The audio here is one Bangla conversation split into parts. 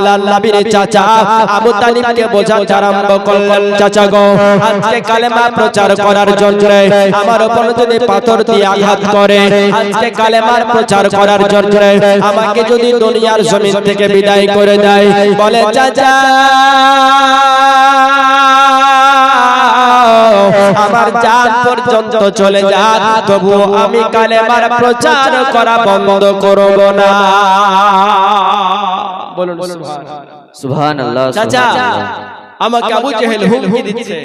আল্লাহর নবীর চাচা আবু তালিবকে বোঝাতে আরম্ভ করলেন, চাচা গো, আজকে কালেমা প্রচার করার জন্য আমার উপর যদি পাথর দিয়ে আঘাত করে, আজকে কালেমার প্রচার করার জন্য আমাকে যদি দুনিয়ার জমিন থেকে বিদায় করে দেয়, বলে চাচা আমার জান পর্যন্ত চলে যাক, তবু আমি কালেমার প্রচার করা বন্ধ করব না। বলুন সুবহানাল্লাহ। চাচা আমাকে আবু জেহেল হুমকি দিচ্ছে,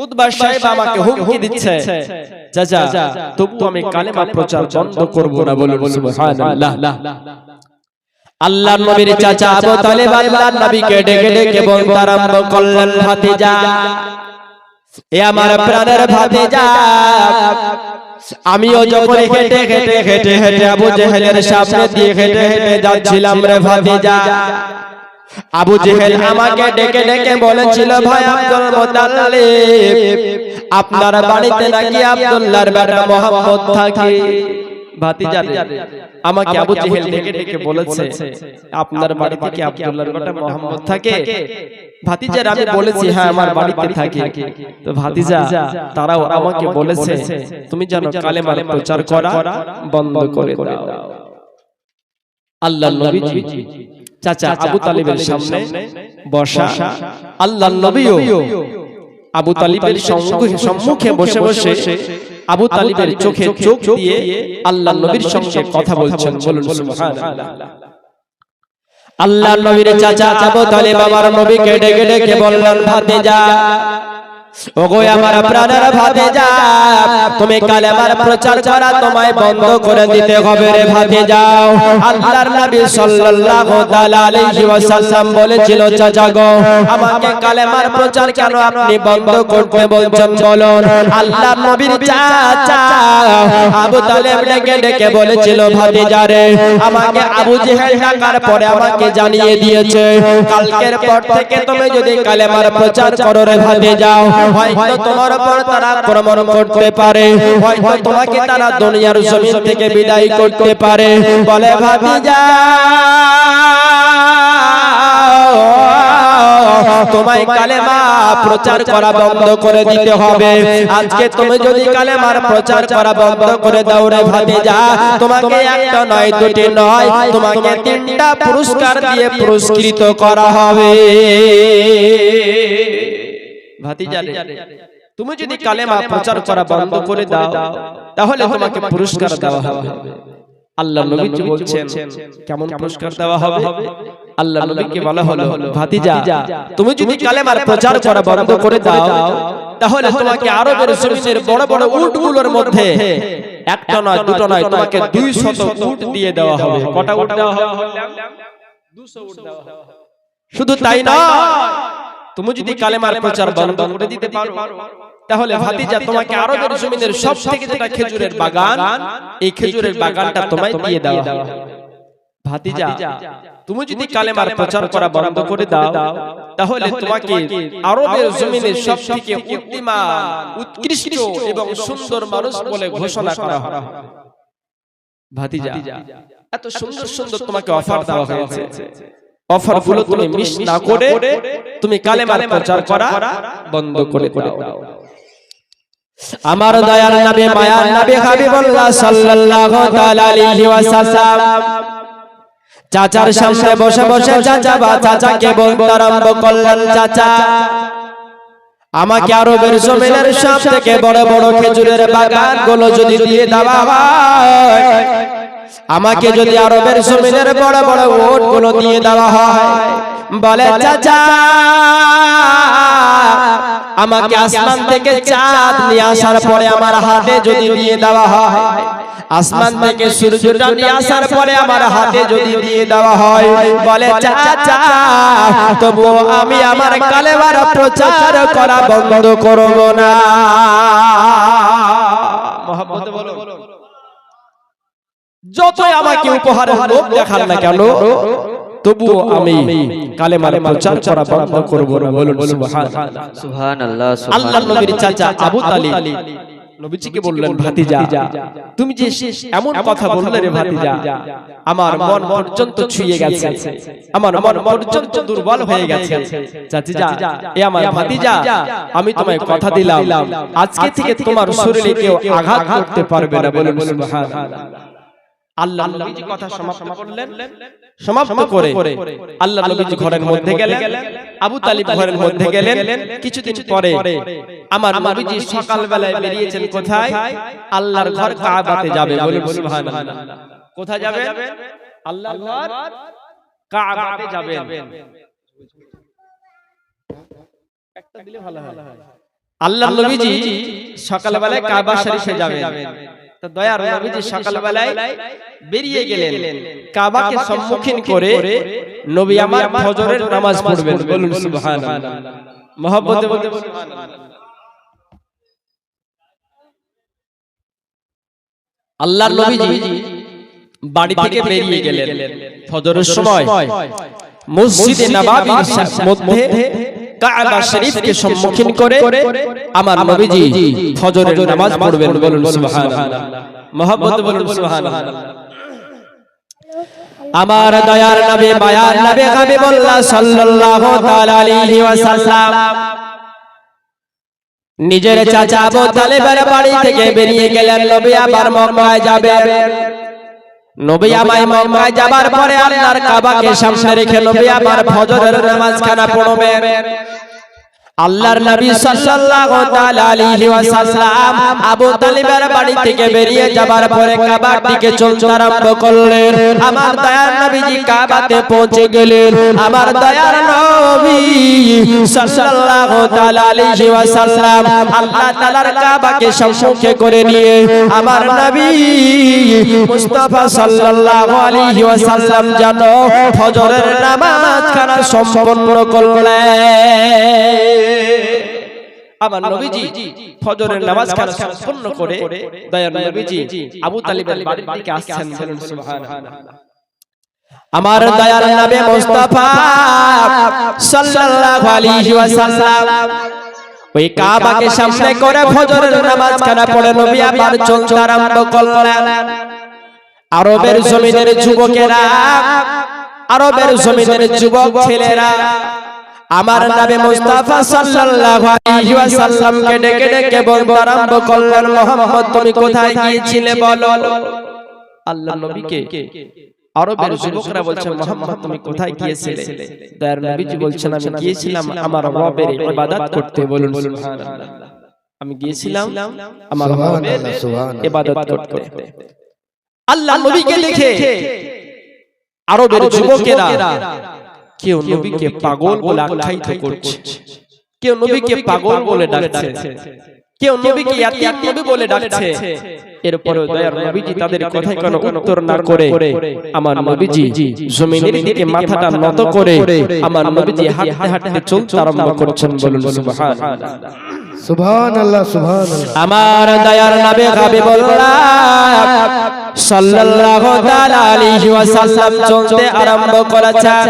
উতবা সাহেব আমাকে হুমকি দিচ্ছে, চাচা তবু আমি কালেমা প্রচার বন্ধ করব না। বলুন সুবহানাল্লাহ। আল্লাহর নবীর চাচা আবু তালিব আল্লাহর নবীকে ডেকে ডেকে বলতে আরম্ভ করলেন, ভাতিজা, এ আমার প্রাণের ভাতিজা, আমিও যখন হেঁটে হেঁটে হেঁটে হেঁটে আবু জেহেলের সামনে দিয়ে হেঁটে হেঁটে যাচ্ছিলাম রে ভাতিজা, আবু জেহেল আমাকে ডেকে ডেকে বলেছিল, ভাই আব্দুল মুতাল্লিব, আপনার বাড়িতে নাকি আব্দুল্লাহর বেটা মুহাম্মদ থাকে। ভাতিজা আমাকে আবু জেহেল ডেকে ডেকে বলেছে, আপনার বাড়িতে কি আব্দুল্লাহর বেটা মুহাম্মদ থাকে? ভাতিজা আমি বলেছি, হ্যাঁ আমার বাড়িতে থাকে। তো ভাতিজা তারাও আমাকে বলেছে, তুমি জানো কালেমার প্রচার করা বন্ধ করে দাও। আল্লাহর নবী চাচা আবু তালিবের সামনে বসা, আল্লাহর নবীও আবু তালিবের সম্মুখে বসে বসে আবু তালিবের চোখে চোখ দিয়ে আল্লাহর নবীর সঙ্গে কথা বলছেন। বলুন সুবহানাল্লাহ। আল্লাহর নবীর চাচা আবু তালিব আমার নবীকে ডেকে ডেকে বললেন, ভাতিজা, ওগো আমার প্রাণের ভাতিজা, তুমি কালেমার প্রচার করা তোমায় বন্ধ করে দিতে হবে রে ভাতিজা। আল্লাহর নবী সাল্লাল্লাহু তাআলা আলাইহি ওয়াসাল্লাম বলেছিল, চাচা গো, আমাকে কালেমার প্রচার কেন আপনি বন্ধ করতে বলছেন বলুন। আল্লাহর নবীর চাচা আবু তালিব ডেকে ডেকে বলেছিল, ভাতিজা রে, আমাকে আবু জেহেল ডাকার পরে আমাকে জানিয়ে দিয়েছে, কালকের পর থেকে তুমি যদি কালেমার প্রচার করো রে ভাতিজা, হয়তো তোমার উপর তারা আক্রমণ করতে পারে, হয়তো তোমাকে তারা দুনিয়ার জমিন থেকে বিদায় করতে পারে। বলে ভাতিজা, তোমায় কালেমা প্রচার করা বন্ধ করে দিতে হবে। আজকে তুমি যদি কালেমার প্রচার করা বন্ধ করে দাও রে ভাতিজা, তোমাকে একটা নয় দুটি নয়, তোমাকে 3টা পুরস্কার দিয়ে পুরস্কৃত করা হবে। ভাতিজা রে, তুমি যদি কালেমা প্রচার করা বন্ধ করে দাও, তাহলে তোমাকে পুরস্কার দেওয়া হবে। আল্লাহর নবী বলছেন, কেমন পুরস্কার দেওয়া হবে? আল্লাহর নবীকে বলা হলো, ভাতিজা, তুমি যদি কালেমার প্রচার করা বন্ধ করে দাও, তাহলে তোমাকে আরবের জমিনের বড় বড় উটগুলোর মধ্যে একটা নয় দুটো নয়, তোমাকে 200 উট দিয়ে দেওয়া হবে। কটা উট দেওয়া হবে? 200 উট দেওয়া হবে। শুধু তাই নয়, তুমি যদি কালেমার প্রচার বন্ধ করে দিতে পারো, তাহলে ভাতিজা তোমাকে আরবের জমিনের সবথেকে যেটা খেজুরের বাগান, এই খেজুরের বাগানটা তোমায় দিয়ে দেওয়া হবে। ভাতিজা, তুমি যদি কালেমার প্রচার করা বন্ধ করে দাও, তাহলে তোমাকে আরবের জমিনের সবথেকে উত্তম, উৎকৃষ্ট এবং সুন্দর মানুষ বলে ঘোষণা করা হবে। ভাতিজা, এত সুন্দর সুন্দর তোমাকে অফার দেওয়া হয়েছে, অফার গুলো তুমি মিস না করে তুমি কালেমার প্রচার করা বন্ধ করে দাও। আমার দয়ার নবী, মায়ার নবী, হাবিবুল্লাহ সাল্লাল্লাহু তাআলা আলাইহি ওয়াসাল্লাম চাচার সামনে বসে বসে চাচাকে বলতে আরম্ভ করলেন, চাচা, আমাকে আরবের জমিনের সবথেকে বড় বড় খেজুরের বাগান গুলো যদি দিয়ে দেওয়া হয়, আমাকে যদি আরবের জমিনের বড় বড় উট গুলো দিয়ে দেওয়া হয়, বলে চাচা, আমাকে আসমান থেকে চাঁদ নিয়ে আসার পরে আমার হাতে যদি দিয়ে দেওয়া হয়, আসমান থেকে সূর্যটা নিয়ে আসার পরে আমার হাতে যদি দিয়ে দেওয়া হয়, বলে চাচা, তবুও আমি আমার কালেমার প্রচার করা বন্ধ করব না। মহব্বতে বলো, যতই আমাকে উপহারের লোভ দেখান না কেন, তবুও আমি কালেমার প্রচার করা বন্ধ করব না। বলুন সুবহানাল্লাহ। সুবহানাল্লাহ। আল্লাহর নবীর চাচা আবু তালিব নবীজিকে বললেন ভাতিজা তুমি যে এমন কথা বললে রে ভাতিজা আমার মন পর্যন্ত ছুঁয়ে গেছে আমার মন পর্যন্ত দুর্বল হয়ে গেছে চাচিজা এ আমার ভাতিজা আমি তোমায় কথা দিলাম আজকে থেকে তোমার শরীরে কেউ আঘাত করতে পারবে না বলুন সুবহানাল্লাহ আল্লাহ নবীজি কথা সমাপ্ত করলেন সমাপ্ত করে আল্লাহ নবীজি ঘরের মধ্যে গেলেন আবু তালিব ঘরের মধ্যে গেলেন কিছুদিন পরে আমার নবীজি সকাল বেলায় বেরিয়েছেন কোথায় আল্লাহর ঘর কাবাতে যাবে বলুন সুবহানাল্লাহ কোথায় যাবেন আল্লাহর ঘর কাবাতে যাবেন একটা দিলে ভালো হয় আল্লাহর নবীজি সকাল বেলায় কাবা শরীফে যাবেন তো দয়ার নবীজি সকাল বেলায় বেরিয়ে গেলেন কাবাকে সম্মুখীন করে নবী আমার ফজরের নামাজ পড়বেন বলুন সুবহানাল্লাহ মহব্বতে বলতে সুবহানাল্লাহ আল্লাহর নবীজি বাড়ি থেকে বেরিয়ে গেলেন ফজরের সময় মসজিদে নববীর মধ্যে কাবা শরীফকে সম্মুখীন করে আমার নবীজি ফজরের নামাজ পড়বেন বলুন সুবহানাল্লাহ মহব্বতে বলুন সুবহানাল্লাহ আমার দয়ার নবী মায়ার নবী হাবিবুল্লাহ সাল্লাল্লাহু তাআলা আলাইহি ওয়াসাল্লাম নিজের চাচা আবু তালেবের বাড়ি থেকে বেরিয়ে গেলেন নবী আবার মক্কায় যাবেন নবী আমার মক্কায় যাবার পরে আল্লাহর কাবাকে সামনে রেখে নবী আমার ফজরের নামাজখানা পড়বেন আল্লাহর নবী সাল্লাল্লাহু তাআলা আলাইহি ওয়াসাল্লাম আবু তালিবের বাড়ি থেকে বেরিয়ে যাবার পরে কাবার দিকে চলতে আরম্ভ করলেন আমার দয়ার নবীজি কাবাতে পৌঁছে গেলেন আমার দয়ার নবী সাল্লাল্লাহু তাআলা আলাইহি ওয়াসাল্লাম আল্লাহ তাআলার কাবাকে সম্মুখে করে নিয়ে আমার নবী মুস্তাফা সাল্লাল্লাহু আলাইহি ওয়াসাল্লাম যেন ফজরের নামাজখানা সম্পন্ন করলেন আমার নবীজি ফজরের নামাজখানা সম্পন্ন করে দয়ার নবীজি আবু তালিবের বাড়ির দিকে আসছেন বলুন সুবহানাল্লাহ আমার দয়ার নবী মুস্তাফা সাল্লাল্লাহু আলাইহি ওয়াসাল্লাম ওই কাবাকে সামনে করে ফজরের নামাজখানা পড়ে নবী আবার চলতে আরম্ভ করলেন আরবের জমিনের যুবকেরা আরবের জমিনের যুবক ছেলেরা আমার নবী মুস্তাফা সাল্লাল্লাহু আলাইহি ওয়াসাল্লামকে ডেকে ডেকে বলতে আরম্ভ করলেন মুহাম্মদ তুমি কোথায় গিয়েছিলে বলো আল্লাহর নবীকে আরবের যুবকরা বলছে মুহাম্মদ তুমি কোথায় গিয়েছিলে দয়ার নবীজি বলছেন আমি গিয়েছিলাম আমার রবের ইবাদত করতে বলুন সুবহানাল্লাহ আমি গিয়েছিলাম আমার রবের ইবাদত করতে আল্লাহর নবীকে দেখে আরবের যুবকেরা কেউ নবীকে পাগল বলে আখ্যায়িত করছে কেউ নবীকে পাগল বলে ডাকছে কেউ নবীকে ইয়াতিম নবী বলে ডাকছে এরপরে দয়ার নবীজি তাদের কথায় কোনো উত্তর না করে আমার নবীজি জমিনের দিকে মাথাটা নত করে আমার নবীজি হাঁটতে হাঁটতে চলতে আরম্ভ করছেন বলুন সুবহানাল্লাহ সুবহানাল্লাহ সুবহানাল্লাহ আমার দয়ার নবী হাবিবুল্লাহ সাল্লাল্লাহু তাআলা আলাইহি ওয়াসাল্লাম চলতে আরম্ভ করেছেন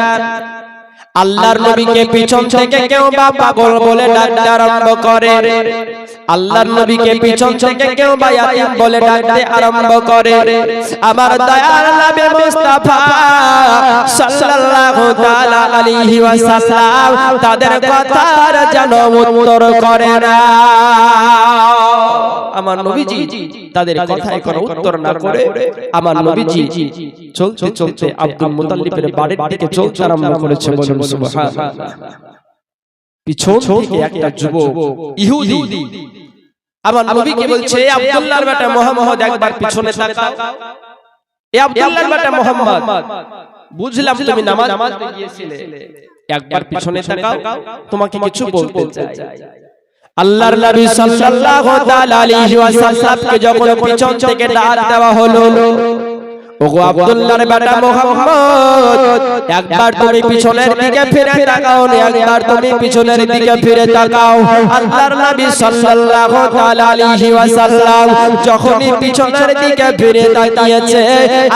আল্লাহর নবীকে পিছন থেকে কেউ বা পাগল বলে ডাকতে আরম্ভ করে আল্লাহর নবীকে পিছন থেকে কেউ বা ইয়াতিম বলে ডাকতে আরম্ভ করে আমার দয়ার নবী মুস্তাফা সাল্লাল্লাহু তাআলা আলাইহি ওয়াসাল্লাম তাদের কথার যেন উত্তর করে না আমার নবীজি তাদের কথায় কোনো উত্তর না করে আমার নবীজি চলতে চলতে আব্দুল মুতাল্লিবের বাড়ির দিকে চলতে আরম্ভ করেছে বলুন সুবহানাল্লাহ পিছন থেকে একটা যুবক ইহুদি আমার নবীকে বলছে আব্দুল্লাহর বেটা মুহাম্মদ একবার পিছনে তাকাও এ আব্দুল্লাহর বেটা মুহাম্মদ বুঝলাম তুমি নামাজ পড়তে গিয়েছিলে একবার পিছনে তাকাও তোমাকে কিছু বলতে চাই আল্লাহর নবী সাল্লাল্লাহু তাআলা আলাইহি ওয়াসাল্লামকে যখন পিছন থেকে ডাক দেওয়া হলো ওগো আব্দুল্লাহর বেটা মুহাম্মদ, একবার তুমি পিছনের দিকে ফিরে তাকাও, একবার তুমি পিছনের দিকে ফিরে তাকাও। আল্লাহর নবী সাল্লাল্লাহু তাআলা আলাইহি ওয়াসাল্লাম যখনই পিছনের দিকে ফিরে তাকিয়েছে,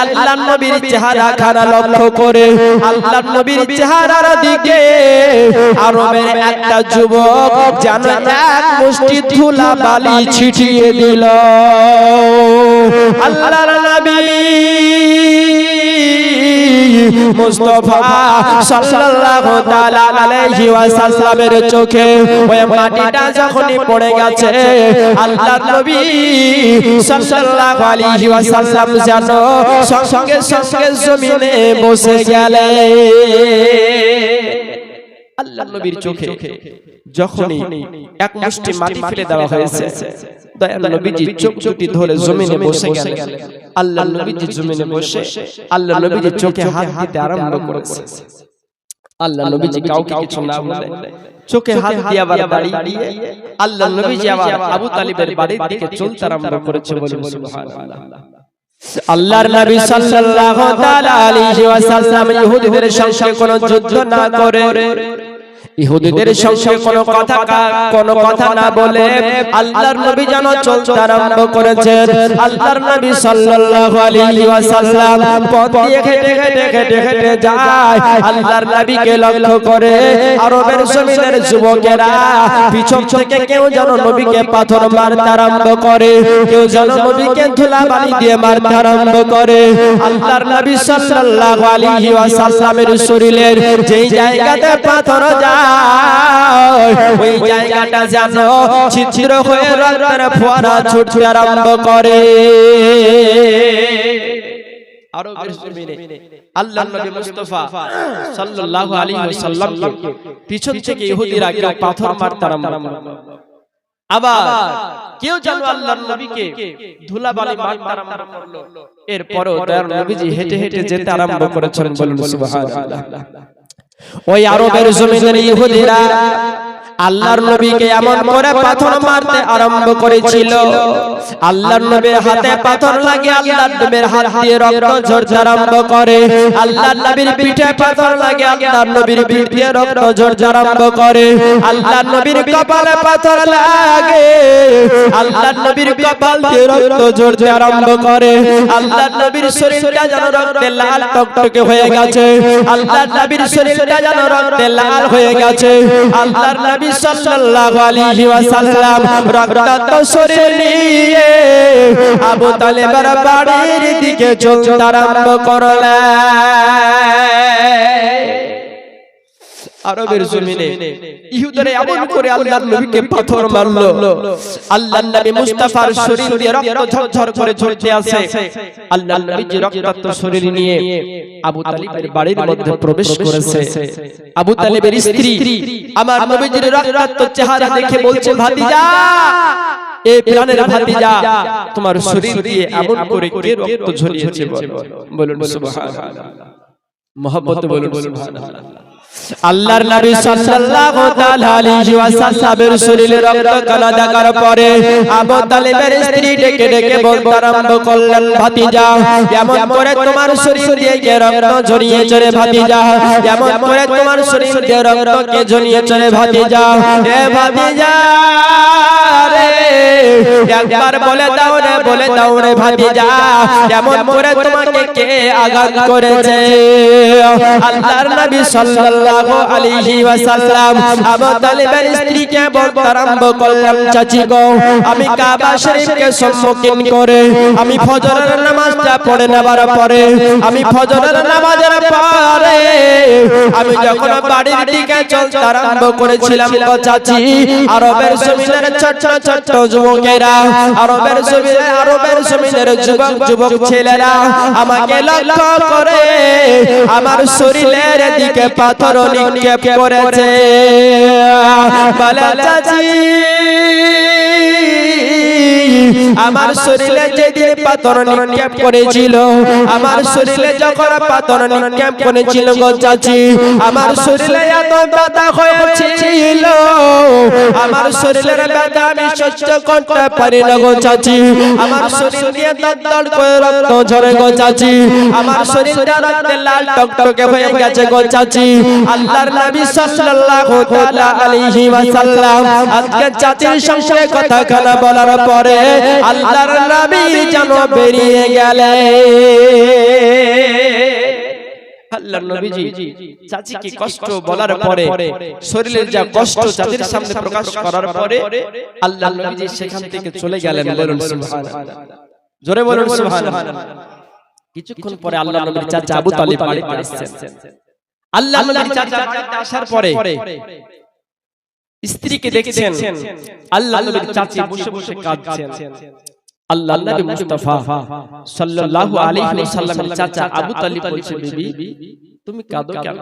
আল্লাহর নবীর চেহারা খানা লক্ষ্য করে আল্লাহর নবীর চেহারার দিকে আরবের একটা যুবক যেন এক মুষ্টি ধুলা বালি ছিটিয়ে দিল। আল্লাহর নবী মুস্তাফা সাল্লাল্লাহু তাআলা আলাইহি ওয়াসাল্লামের চোখে ওই মাটিটা যখনই পড়ে গেছে, আল্লাহর নবী সাল্লাল্লাহু আলাইহি ওয়াসাল্লাম যেন সঙ্গে সঙ্গে জমিনে বসে গেলেন। আল্লাহর নবীর চোখে যখনই এক মুষ্টি মাটি ফেলে দেওয়া হয়েছে, দয়াল নবীজি চোখ দুটি ধরে জমিনে বসে গেলেন। আল্লাহর নবীজি জমিনে বসে আল্লাহর নবীজি চোখে হাত দিতে আরম্ভ করেছে। আল্লাহর নবীজি কাউকে কিছু না বলে চোখে হাত দিয়ে আবার দাঁড়িয়ে দিয়ে আল্লাহর নবীজি আবার আবু তালিবের বাড়ির দিকে চলতে আরম্ভ করেছে। বলুন সুবহানাল্লাহ। আল্লাহর নবী সাল্লাল্লাহু তাআলা আলাইহি ওয়াসাল্লাম ইহুদিদের সঙ্গে কোনো যুদ্ধ না করে, ইহুদিদের সঙ্গে কোনো কথা না বলে আল্লাহর নবী যেন চলতে আরম্ভ করেছেন। আল্লাহর নবী সাল্লাল্লাহু আলাইহি ওয়াসাল্লাম পথ দিয়ে হেঁটে যায়। আল্লাহর নবীকে লক্ষ্য করে আরবের জমিনের যুবকেরা পিছন থেকে কেউ যেন নবীকে পাথর মারতে আরম্ভ করে, কেউ যেন নবীকে ধুলা বালি দিয়ে মারতে আরম্ভ করে। আল্লাহর নবী সাল্লাল্লাহু আলাইহি ওয়াসাল্লামের শরীরের যেই জায়গাতে পাথর যায়, ওই জায়গাটা যেন ছিদ্র হয়ে রক্তের ফোয়ারা ছুটতে আরম্ভ করে। আরবের জমিনে আল্লাহর নবী মুস্তাফা সাল্লাল্লাহু আলাইহি ওয়াসাল্লাম পিছন থেকে ইহুদিরা কেউ পাথর মারতে আরম্ভ করে, আবার কেউ যেন আল্লাহর নবীকে ধুলাবালি মারতে আরম্ভ করলো। এরপরও দয়ার নবীজি হেঁটে হেঁটে যেতে আরম্ভ করেছেন। বলুন সুবহানাল্লাহ। ওই আরবের জমিনের ইহুদিরা আল্লাহর নবীকে এমন করে পাথর মারতে আরম্ভ করেছিল, আল্লাহর নবীর হাতে পাথর লাগে, আল্লাহর নবীর হাত দিয়ে রক্ত ঝরতে আরম্ভ করে। আল্লাহর নবীর পিঠে পাথর লাগে, আল্লাহর নবীর পিঠ দিয়ে রক্ত ঝরতে আরম্ভ করে। আল্লাহর নবীর কপালে পাথর লাগে, আল্লাহর নবীর কপাল দিয়ে রক্ত ঝরতে আরম্ভ করে। আল্লাহর নবীর শরীরটা যেন রক্তে লাল টকটকে হয়ে গেছে, আল্লাহর নবীর শরীরটা যেন রক্তে লাল হয়ে গেছে। আল্লাহর নবী সাল্লাল্লাহু আলাইহি ওয়াসাল্লাম রক্তাক্ত শরীর নিয়ে আবু তালেবের বাড়ির দিকে চলতে আরম্ভ করলেন। আরবের জমিনে ইহুদিরা এমন করে আল্লাহর নবীকে পাথর মারলো, আল্লাহর নবী মুস্তাফার শরীর দিয়ে রক্ত ঝরঝর করে ঝরতে আছে। আল্লাহর নবী যে রক্তাক্ত শরীর নিয়ে আবু তালিবের বাড়ির মধ্যে প্রবেশ করেছে। আবু তালিবের স্ত্রী আমার নবীজির রক্তাক্ত চেহারা দেখে বলছে, ভাতিজা, এই প্রাণের ভাতিজা, তোমার শরীর দিয়ে এমন করে কে রক্ত ঝরিয়েছে? বলুন সুবহানাল্লাহ। মহব্বতে বলুন সুবহানাল্লাহ। আল্লাহর নবী সাল্লাল্লাহু তাআলা আলাইহি ওয়াসাল্লামের শরীরে রক্ত কানা দেখার পরে আবু তালিবের স্ত্রী ডেকে ডেকে বলতে আরম্ভ করলেন, ভাতিজা, এমন করে তোমার শরীর দিয়ে কে রক্ত ঝরিয়েছে রে ভাতিজা? এমন করে তোমার শরীর দিয়ে রক্ত কে ঝরিয়েছে রে ভাতিজা? এ ভাতিজা রে, একবার বলে দাও রে ভাতিজা, এমন করে তোমাকে কে আঘাত করেছে? আল্লাহর নবী সাল্লাল্লাহু আলাইহি ওয়াসাল্লাম আবু তালিবের স্ত্রীকে বলতে আরম্ভ করলেন, চাচি গো, আমি কাবা শরীফকে সম্মুখীন করে আমি ফজরের নামাজটা পড়ে নেবার পরে, আমি ফজরের নামাজের পরে আমি যখন বাড়ির দিকে চলতে আরম্ভ করেছিলাম গো চাচি, আরবের জমিনের ছোট ছোট যুবকেরা, আরবের জমিনের যুবক ছেলেরা আমাকে লক্ষ্য করে আমার শরীরের দিকে পাথর নিক্ষেপ করেছে। বলে চাচি আমার শরীরে যেদিন পাথর নিক্ষেপ করেছিল, আমার শরীরে যখন পাথর নিক্ষেপ করেছিল গো চাচি, আমার শরীরে এত ব্যথা হয়েছিল, আমার শরীরের ব্যথা আমি সহ্য করতে পারি না গো চাচি, আমার শরীর দিয়ে দরদর করে রক্ত ঝরে গো চাচি, আমার শরীরটা রক্তে লাল টকটকে হয়ে গেছে গো চাচি। আল্লাহর নবী সাল্লাল্লাহু তাআলা আলাইহি ওয়াসাল্লাম আজকে চাচির সঙ্গে কথাখানা বলার পরে আল্লাহর নবী যেন বেরিয়ে গেলেন। আল্লাহর নবীজি চাচিকে কষ্ট বলার পরে, শরীরের যা কষ্ট চাচির সামনে প্রকাশ করার পরে আল্লাহর নবীজি সেখান থেকে চলে গেলেন। বলুন সুবহানাল্লাহ, জোরে বলুন সুবহানাল্লাহ। কিছুক্ষণ পরে আল্লাহর নবীর চাচা আবু তালিব বাড়িতে আসছেন। আল্লাহর নবীর চাচা বাড়িতে আসার পরে স্ত্রীকে দেখছেন, আল্লাহর নবীর চাচি বসে বসে কাঁদছেন। আল্লাহর নবী মুস্তাফা সাল্লাল্লাহু আলাইহি ওয়াসাল্লামের চাচা আবু তালিব বলছে, বিবি তুমি কাঁদো কেন?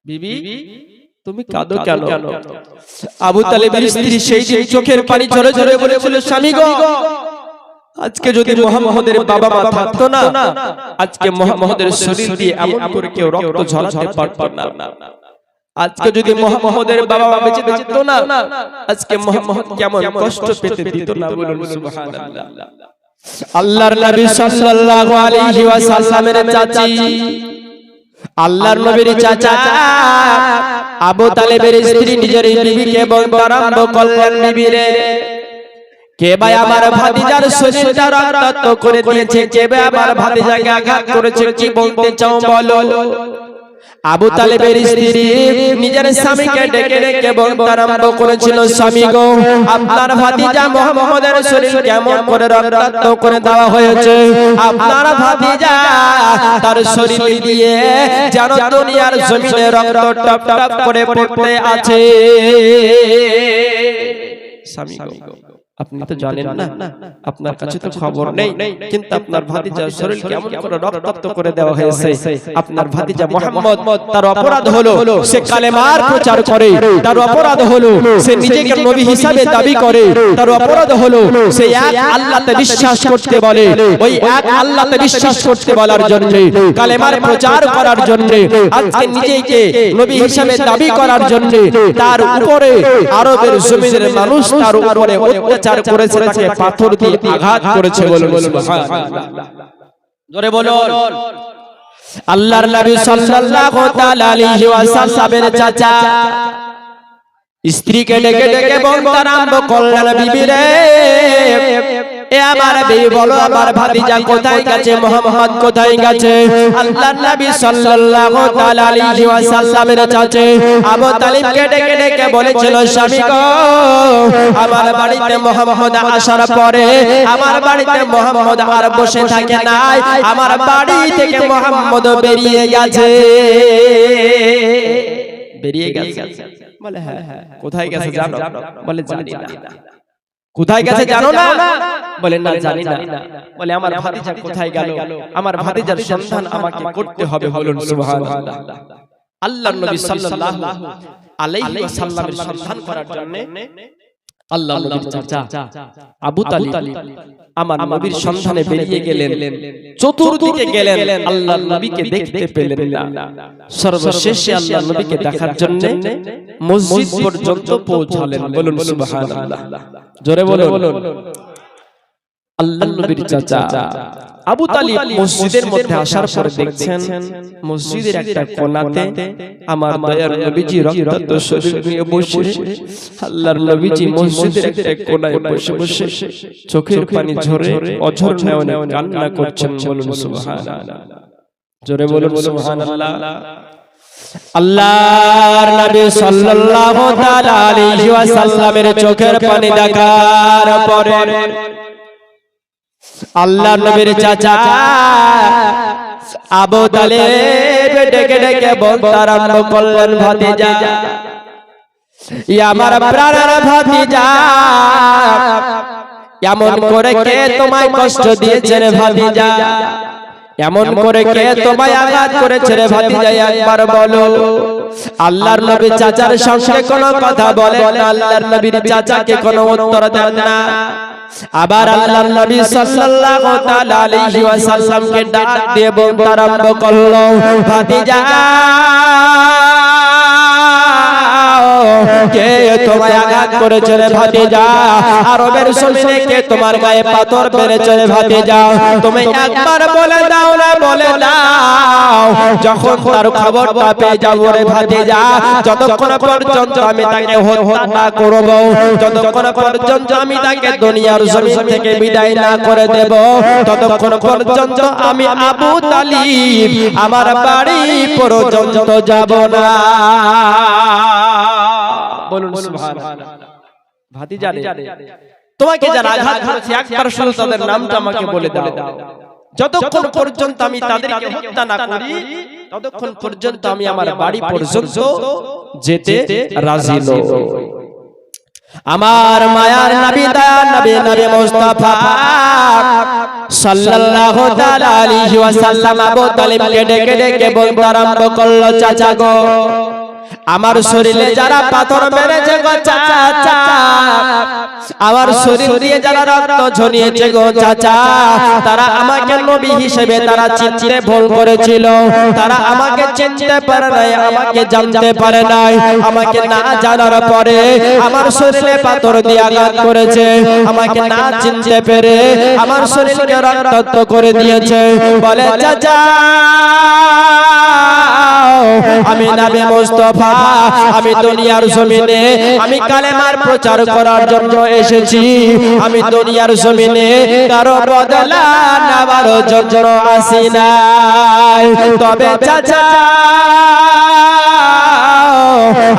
বিবি তুমি কাঁদো কেন? আবু তালিবের স্ত্রী সেই দিন চোখের পানি ঝরে ঝরে বলেছিল, স্বামী গো, আজকে যদি মুহাম্মদের বাবা মা থাকতো না, আজকে মুহাম্মদের শরীর দিয়ে এমন করে কেউ রক্ত ঝরাতে পারতো না। আজকে যদি মুহাম্মদের বাবা মা বেঁচে থাকতো না, আজকে মুহাম্মদ কেমন কষ্ট পেতে দিত না। বলুন সুবহানাল্লাহ। আল্লাহর নবী সাল্লাল্লাহু আলাইহি ওয়াসাল্লামের চাচি, আল্লাহর নবীর চাচা আবু তালিবের স্ত্রী নিজের বিবিকে বলতে আরম্ভ করলেন, বিবি রে, কে ভাই আমার ভাতিজার শরীরটা রক্তাক্ত করে দিয়েছে? কে ভাই আমার ভাতিজাকে আঘাত করেছে? কি বলতে চাও বলো? আবু তালিবের স্ত্রী নিজের স্বামীকে ডেকে ডেকে বলতে আরম্ভ করেছিল, স্বামী গো, আপনার ভাতিজা মুহাম্মদের শরীর কেমন করে রক্তাক্ত করে দেওয়া হয়েছে? আপনার ভাতিজা তার শরীর দিয়ে যেন দুনিয়ার জমিনে রক্ত টপ টপ করে পড়তে আছে। স্বামী গো, আপনি তো জানেন না, আপনার কাছে তো খবর নেই, কিন্তু আপনার ভাতিজার শরীর কেমন করে রক্তাক্ত করে দেওয়া হয়েছে। আপনার ভাতিজা মুহাম্মদ, তার অপরাধ হলো সে কালেমার প্রচার করে, তার অপরাধ হলো সে নিজেকে নবী হিসাবে দাবি করে, তার অপরাধ হলো সে এক আল্লাহতে বিশ্বাস করতে বলে। ওই এক আল্লাহতে বিশ্বাস করতে বলার জন্য, কালেমার প্রচার করার জন্য, আজকে নিজেকে নবী হিসাবে দাবি করার জন্য তার উপরে আরবের জমিনের মানুষ তার উপরে অত্যাচার করেছে, তাকে পাথর দিয়ে আঘাত করেছে। বলুন সুবহানাল্লাহ, জোরে বলুন। আল্লাহর নবী সাল্লাল্লাহু তাআলা আলাইহি ওয়াসাল্লামের চাচা স্ত্রীকে ডেকে ডেকে বলতে আরম্ভ করলেন, বিবি রে, এ আমার বিবি বলো, আমার ভাতিজা কোথায় গেছে? মুহাম্মদ কোথায় গেছে? আল্লাহর নবী সাল্লাল্লাহু তাআলা আলাইহি ওয়াসাল্লামের চাচা আবু তালিবকে ডেকে ডেকে বলেছিল, স্বামী গো, আমার বাড়িতে মুহাম্মদ আসার পরে আমার বাড়িতে মুহাম্মদ আর বসে থাকে নাই, আমার বাড়ি থেকে মুহাম্মদ বেরিয়ে গেছে। বেরিয়ে গেছে? বলে হ্যাঁ। কোথায় গেছে জানো? বলে জানি না। কোথায় গেছে জানো না? বলে না, জানি না। বলে আমার ভাতিজা কোথায় গেল? আমার ভাতিজার সন্ধান আমাকে করতে হবে। বলুন সুবহানাল্লাহ। আল্লাহর নবী সাল্লাল্লাহু আলাইহি ওয়াসাল্লামের সন্ধান করার জন্য আল্লাহর নবীর চাচা আবু তালিব আমার নবীর সন্ধানে বেরিয়ে গেলেন। চতুর্দিকে গেলেন, আল্লাহর নবীকে দেখতে পেলেন না। সর্বশেষে আল্লাহর নবীকে দেখার জন্য মসজিদ পর্যন্ত পৌঁছালেন। বলুন সুবহানাল্লাহ, জোরে বলুন। আল্লাহর নবীর চাচা আবু তালিব মসজিদের মধ্যে আসার পর দেখছেন মসজিদের একটা কোণাতে আমার দয়ার নবীজি রক্তাক্ত শরীর নিয়ে বসে, আল্লাহর নবীজি মসজিদের একটা কোণায় বসে বসে চোখের পানি ঝরে অঝর নয়নে কান্না করছেন। বলুন সুবহানাল্লাহ, জোরে বলুন সুবহানাল্লাহ। আল্লাহর নবী সাল্লাল্লাহু তাআলা আলাইহি ওয়াসাল্লামের চোখের পানি দেখার পরে আল্লাহর নবীর চাচা আবু তালিব ডেকে ডেকে বলতে আরম্ভ করলেন, ভাতিজা, আমার প্রাণের ভাতিজা, এমন করে কে তোমায় কষ্ট দিয়েছে রে ভাতিজা? এমন করে কে তোমায় আঘাত করেছে রে ভাতিজা একবার বলো। আল্লাহর নবী চাচার সঙ্গে কোনো কথা বলেন না, আল্লাহর নবীর চাচাকে কোনো উত্তর দেন না। আবার আল্লাহর নবী সাল্লাল্লাহু তাআলা আলাইহি ওয়াসাল্লামকে ডাক দিয়ে বলতে আরম্ভ করলো, ভাতিজা কে তোমায় আঘাত করেছে রে ভাতিজা? আরবের জমিনে কে তোমার গায়ে পাথর মেরেছে রে ভাতিজা? তুমি একবার বলে দাও না, বলে দাও। যখন তার খবরটা পেয়ে যাবো রে ভাতিজা, যতক্ষণ পর্যন্ত আমি তাকে হত্যা না করব, যতক্ষণ পর্যন্ত আমি তাকে দুনিয়ার জমিন থেকে বিদায় না করে দেব, ততক্ষণ পর্যন্ত আমি আবু তালিব আমার বাড়ি পর্যন্ত যাব না। বলুন সুবহানাল্লাহ। ভাতিজা রে, তোমাকে যারা আঘাত করেছে একবার শুধু তাদের নামটা আমাকে বলে দাও। যতক্ষণ পর্যন্ত আমি তাদেরকে হত্যা না করি, ততক্ষণ পর্যন্ত আমি আমার বাড়ি পর্যন্ত যেতে রাজি নই। আমার মায়ার নবী দয়ার নবী নবী মুস্তাফা সাল্লাল্লাহু তাআলা আলাইহি ওয়াসাল্লাম আবু তালিবকে ডেকে ডেকে বলতে আরম্ভ করলো, চাচা গো, আমার শরীরে যারা পাথর মেরেছে গো চাচা, আমার শরীর দিয়ে যারা রক্ত ঝরিয়েছে গো চাচা, তারা আমাকে নবী হিসেবে তারা চিনতে ভুল করেছিল। তারা আমাকে চিনতে পারে নাই, আমাকে জানতে পারে নাই। আমাকে না জানার পরে আমার শরীরে পাথর দিয়ে আঘাত করেছে। আমাকে না চিনতে পেরে আমার শরীরকে রক্তাক্ত করে দিয়েছে। বলে চাচা, আমি নবী মুস্তাফা, আমি দুনিয়ার জমিনে আমি কালেমার প্রচার করার জন্য এসেছি। আমি দুনিয়ার জমিনে কারো বদলা নেবার জন্য আসি নাই। তবে চাচা,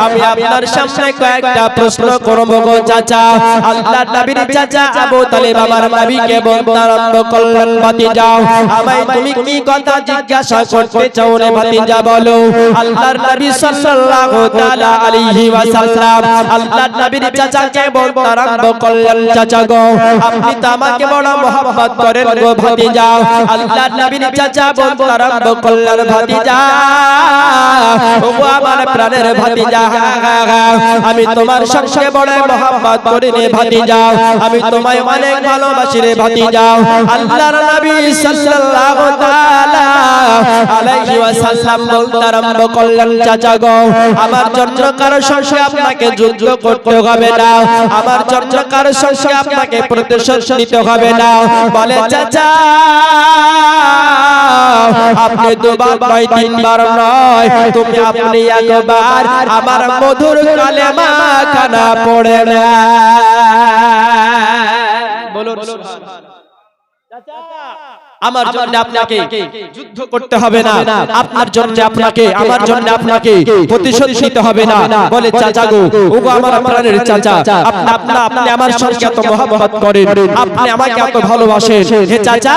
আমি আপনার সামনে কয়েকটা প্রশ্ন করব গো চাচা। আল্লাহর নবীর চাচা আবু তালিব আমার নবীকে বলতে আরম্ভ করলেন, ভাতিজা আমায় তুমি কি কথা জিজ্ঞাসা করতে চাও রে ভাতিজা বলো। আল্লাহর নবী সাল্লাল্লাহু তাআলা আলাইহি ওয়াসাল্লাম আল্লাহর নবীর চাচাকে বলতে আরম্ভ করলেন, চাচা গো, আপনি তো আমাকে বড় মহব্বত করেন গো ভাতিজা। আল্লাহর নবীর চাচা বলতে আরম্ভ করলেন, ভাতিজা ও আমার প্রাণের ভাতিজা, আমি তোমার সঙ্গে বড় মহব্বত করি রে ভাতিজা, আমি তোমায় অনেক ভালোবাসি রে ভাতিজা। আল্লাহর নবী সাল্লাল্লাহু তাআলা আলাইহি ওয়াসাল্লাম বলতে আরম্ভ করলেন, চাচা গো, আমার জন্য কারো সঙ্গে আপনাকে যুদ্ধ করতে হবে না, আমার জন্য কারো সঙ্গে আপনাকে প্রতিশোধ নিতে হবে না। বলে চাচা, আপনি দুবার নয়, তিনবার নয়, তুমি আপনি একবার আমার মধুর কালেমা খানা পড়ে না। বলুন সুবহানাল্লাহ। আমার জন্য আপনাকে যুদ্ধ করতে হবে না, আপনার জন্য আপনাকে, আমার জন্য আপনাকে প্রতিশোধ নিতে হবে না। বলে চাচা গো, ওগো আমার প্রাণের চাচা, আপনি আমার সঙ্গে এত মহব্বত করেন, আপনি আমাকে এত ভালোবাসেন, হে চাচা,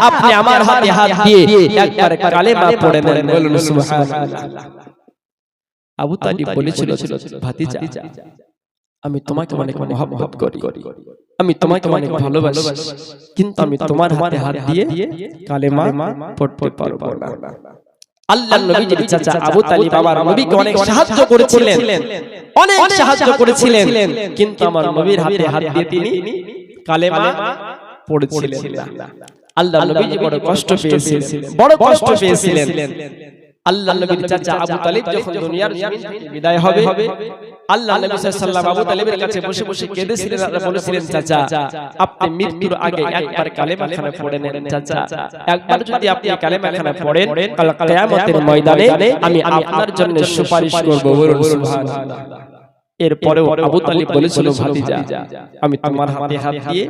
আপনি আমার হাতে হাত দিয়ে একবার কালেমা পড়ে নেন। বলুন সুবহানাল্লাহ। আবু তালিব বলেছিল, ভাতিজা আমি তোমাকে অনেক মহব্বত করি, আমি তোমাকে অনেক ভালোবাসি, কিন্তু আমি তোমার হাতে হাত দিয়ে কালেমা পড়তে পারবো না। আল্লাহর নবীর চাচা আবু তালিব আমার নবীকে অনেক সাহায্য করেছিলেন, অনেক সাহায্য করেছিলেন, কিন্তু আমার নবীর হাতে হাত দিয়ে তিনি কালেমা পড়েছিলেন না। আল্লাহর নবী বড় কষ্ট পেয়েছিলেন, বড় কষ্ট পেয়েছিলেন। আল্লাহর নবীর চাচা আবু তালিব যখন দুনিয়ার জমিন থেকে বিদায় হবে, আল্লাহর নবী সাল্লাল্লাহু আলাইহি ওয়াসাল্লাম আবু তালিবের কাছে বসে বসে কেঁদেছিলেন আর বলেছিলেন, চাচা আপনি মৃত্যুর আগে একবার কালেমা খানা পড়ে নেন চাচা, একবার যদি আপনি কালেমা খানা পড়েন, কাল কিয়ামতের ময়দানে আমি আপনার জন্য সুপারিশ করব। বলুন সুবহানাল্লাহ। এরপরেও আবু তালিব বলেছিল, ভাতিজা আমি তোমার হাতে হাত দিয়ে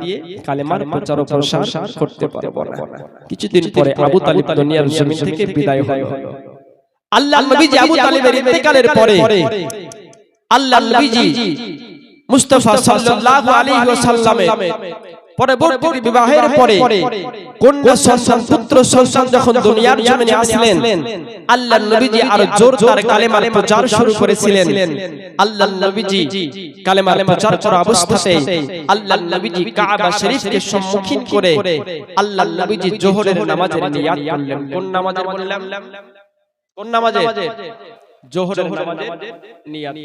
কালেমার প্রচার ও প্রসার করতে পারবো না। কিছুদিন পরে আবু তালিব দুনিয়ার জমিন থেকে বিদায় হলো। আল্লাহর নবীজি আবু তালিবের ইন্তেকালের পরে আল্লাহর নবীজি মুস্তাফা সাল্লাল্লাহু আলাইহি ওয়াসাল্লামের পরবর্তী বিবাহের পরে কন্যা সন্তান পুত্র সন্তান যখন দুনিয়ার জমিনে আসলেন আল্লাহর নবীজি আরো জোরদার কালেমার প্রচার শুরু করেছিলেন আল্লাহর নবীজি কালেমার প্রচার করা অবস্থাতে আল্লাহর নবীজি কাবা শরীফকে সম্মুখীন করে আল্লাহর নবীজি জোহরের নামাজের নিয়াত করলেন কোন নামাজের বললাম কোন নামাজের জোহরের নামাজের নিয়াত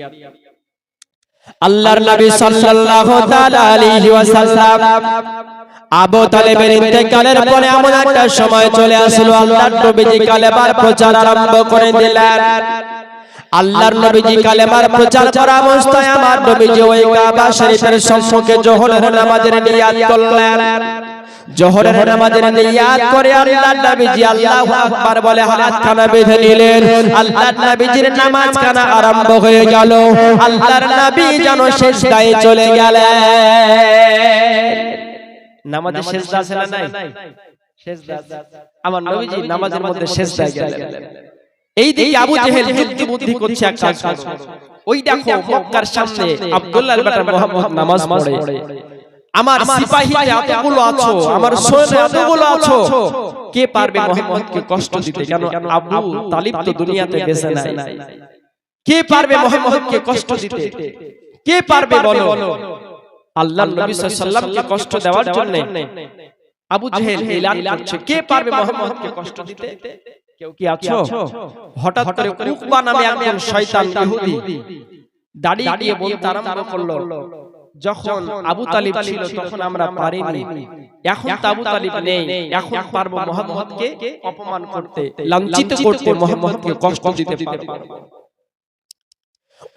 আল্লাহর নবী সাল্লাল্লাহু তাআলা আলাইহি ওয়াসাল্লাম আবু তালেবের ইন্তেকালের পরে এমন একটা সময় চলে আসলো আল্লাহর নবীজি কালেমার প্রচার আরম্ভ করে দিলেন আল্লাহর নবীজি কালেমার প্রচার করা অবস্থায় আমার নবীজি ওই কাবা শরীফের সম্মুখে জোহরের নামাজের নিয়াত করলেন জোহরের নামাজের নিয়াত করে আল্লাহর নবীজি আল্লাহু আকবার বলে হাতখানা বেঁধে নিলেন আল্লাহর নবীজির নামাজ কানা আরম্ভ হয়ে গেল আল্লাহর নবী যেন সিজদায় চলে গেলেন নামাজে সিজদা আছে না নাই সিজদা আমার নবীজি নামাজের মধ্যে সিজদায় গেলেন এইদিকে আবু জেহেল যুক্তি বুদ্ধি করছে এক কাজ ওই দেখো মক্কার সামনে আব্দুল্লাহর বেটা মুহাম্মদ নামাজ পড়ে আমার সিপাহীতে এতগুলো আছো আমার সৈন্য এতগুলো আছো কে পারবে মুহাম্মদকে কষ্ট দিতে কেন আবু তালিব তো দুনিয়াতে বেঁচে নাই কে পারবে মুহাম্মদকে কষ্ট দিতে কে পারবে বলো আল্লাহর নবী সাল্লাল্লাহু আলাইহি ওয়াসাল্লামকে কষ্ট দেওয়ার জন্য আবু জেহেল এলান করছে কে পারবে মুহাম্মদকে কষ্ট দিতে কেউ কি আছো হঠাৎ করে উকবা নামে একজন শয়তান ইহুদি দাড়ি দিয়ে বলতে আরম্ভ করলো যখন আবু তালিব ছিল তখন আমরা পারিনি এখন তো আবু তালিব নেই এখন পারবো মুহাম্মদকে অপমান করতে লাঞ্ছিত করতে মুহাম্মদকে কষ্ট দিতে পারবো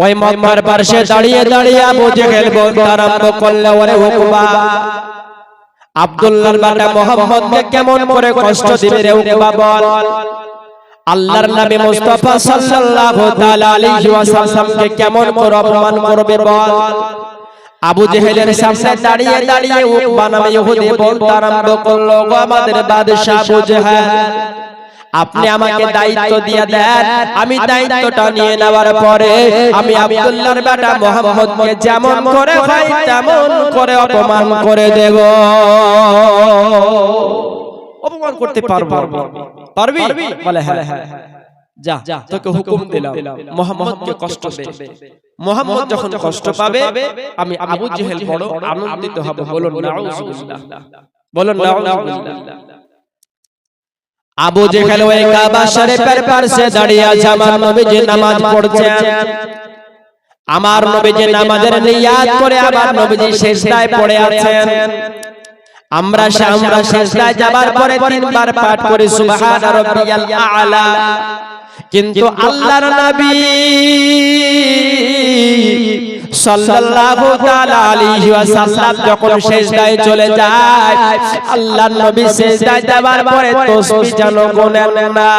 ওই মক্কার পাশে দাঁড়িয়ে দাঁড়িয়ে আবু জেহেল বলতে আরম্ভ করলো ওরে উকবা আব্দুল্লাহর বেটা মুহাম্মদকে কেমন করে কষ্ট দিবে রে উকবা বল আল্লাহর নবী মুস্তাফা সাল্লাল্লাহু তাআলা আলাইহি ওয়াসাল্লামকে কেমন করে অপমান করবে বল আবু জেহেলের সামনে দাঁড়িয়ে দাঁড়িয়ে উকবা নামে ইহুদি বলতে আরম্ভ করলো গো আমাদের বাদশা আবু জেহেল আপনি আমাকে দায়িত্ব দিয়ে দেন আমি দায়িত্বটা নিয়ে নেওয়ার পরে আমি আব্দুল্লাহর বেটা মুহাম্মদকে যেমন করে হয় তেমন করে অপমান করে দেব অপমান করতে পারবো পারবি বলে হ্যাঁ যা তোকে হুকুম দিলাম মুহাম্মদকে কষ্ট দে মুহাম্মদ যখন কষ্ট পাবে আমি আবু জেহেল বড় আনন্দিত হব বলুন নাউজুবিল্লাহ বলুন নাউজুবিল্লাহ আবু জেহেল ওই কাবা শরীফের পাশে দাঁড়িয়ে আছে আমার নবীজি নামাজ পড়ছেন আমার নবীজি নামাজের নিয়াত করে আমার নবীজি সিজদায় পড়ে আছেন আমরা সিজদায় যাবার পরে তিনবার পাঠ করি সুবহান রাব্বিয়াল আ'লা কিন্তু আল্লাহর নবী সাল্লাল্লাহু তাআলা আলাইহি ওয়াসাল্লাম যখন সিজদায় চলে যায় আল্লাহর নবী সিজদায় যাবার পরে তাসবিহ যেন গোনেন না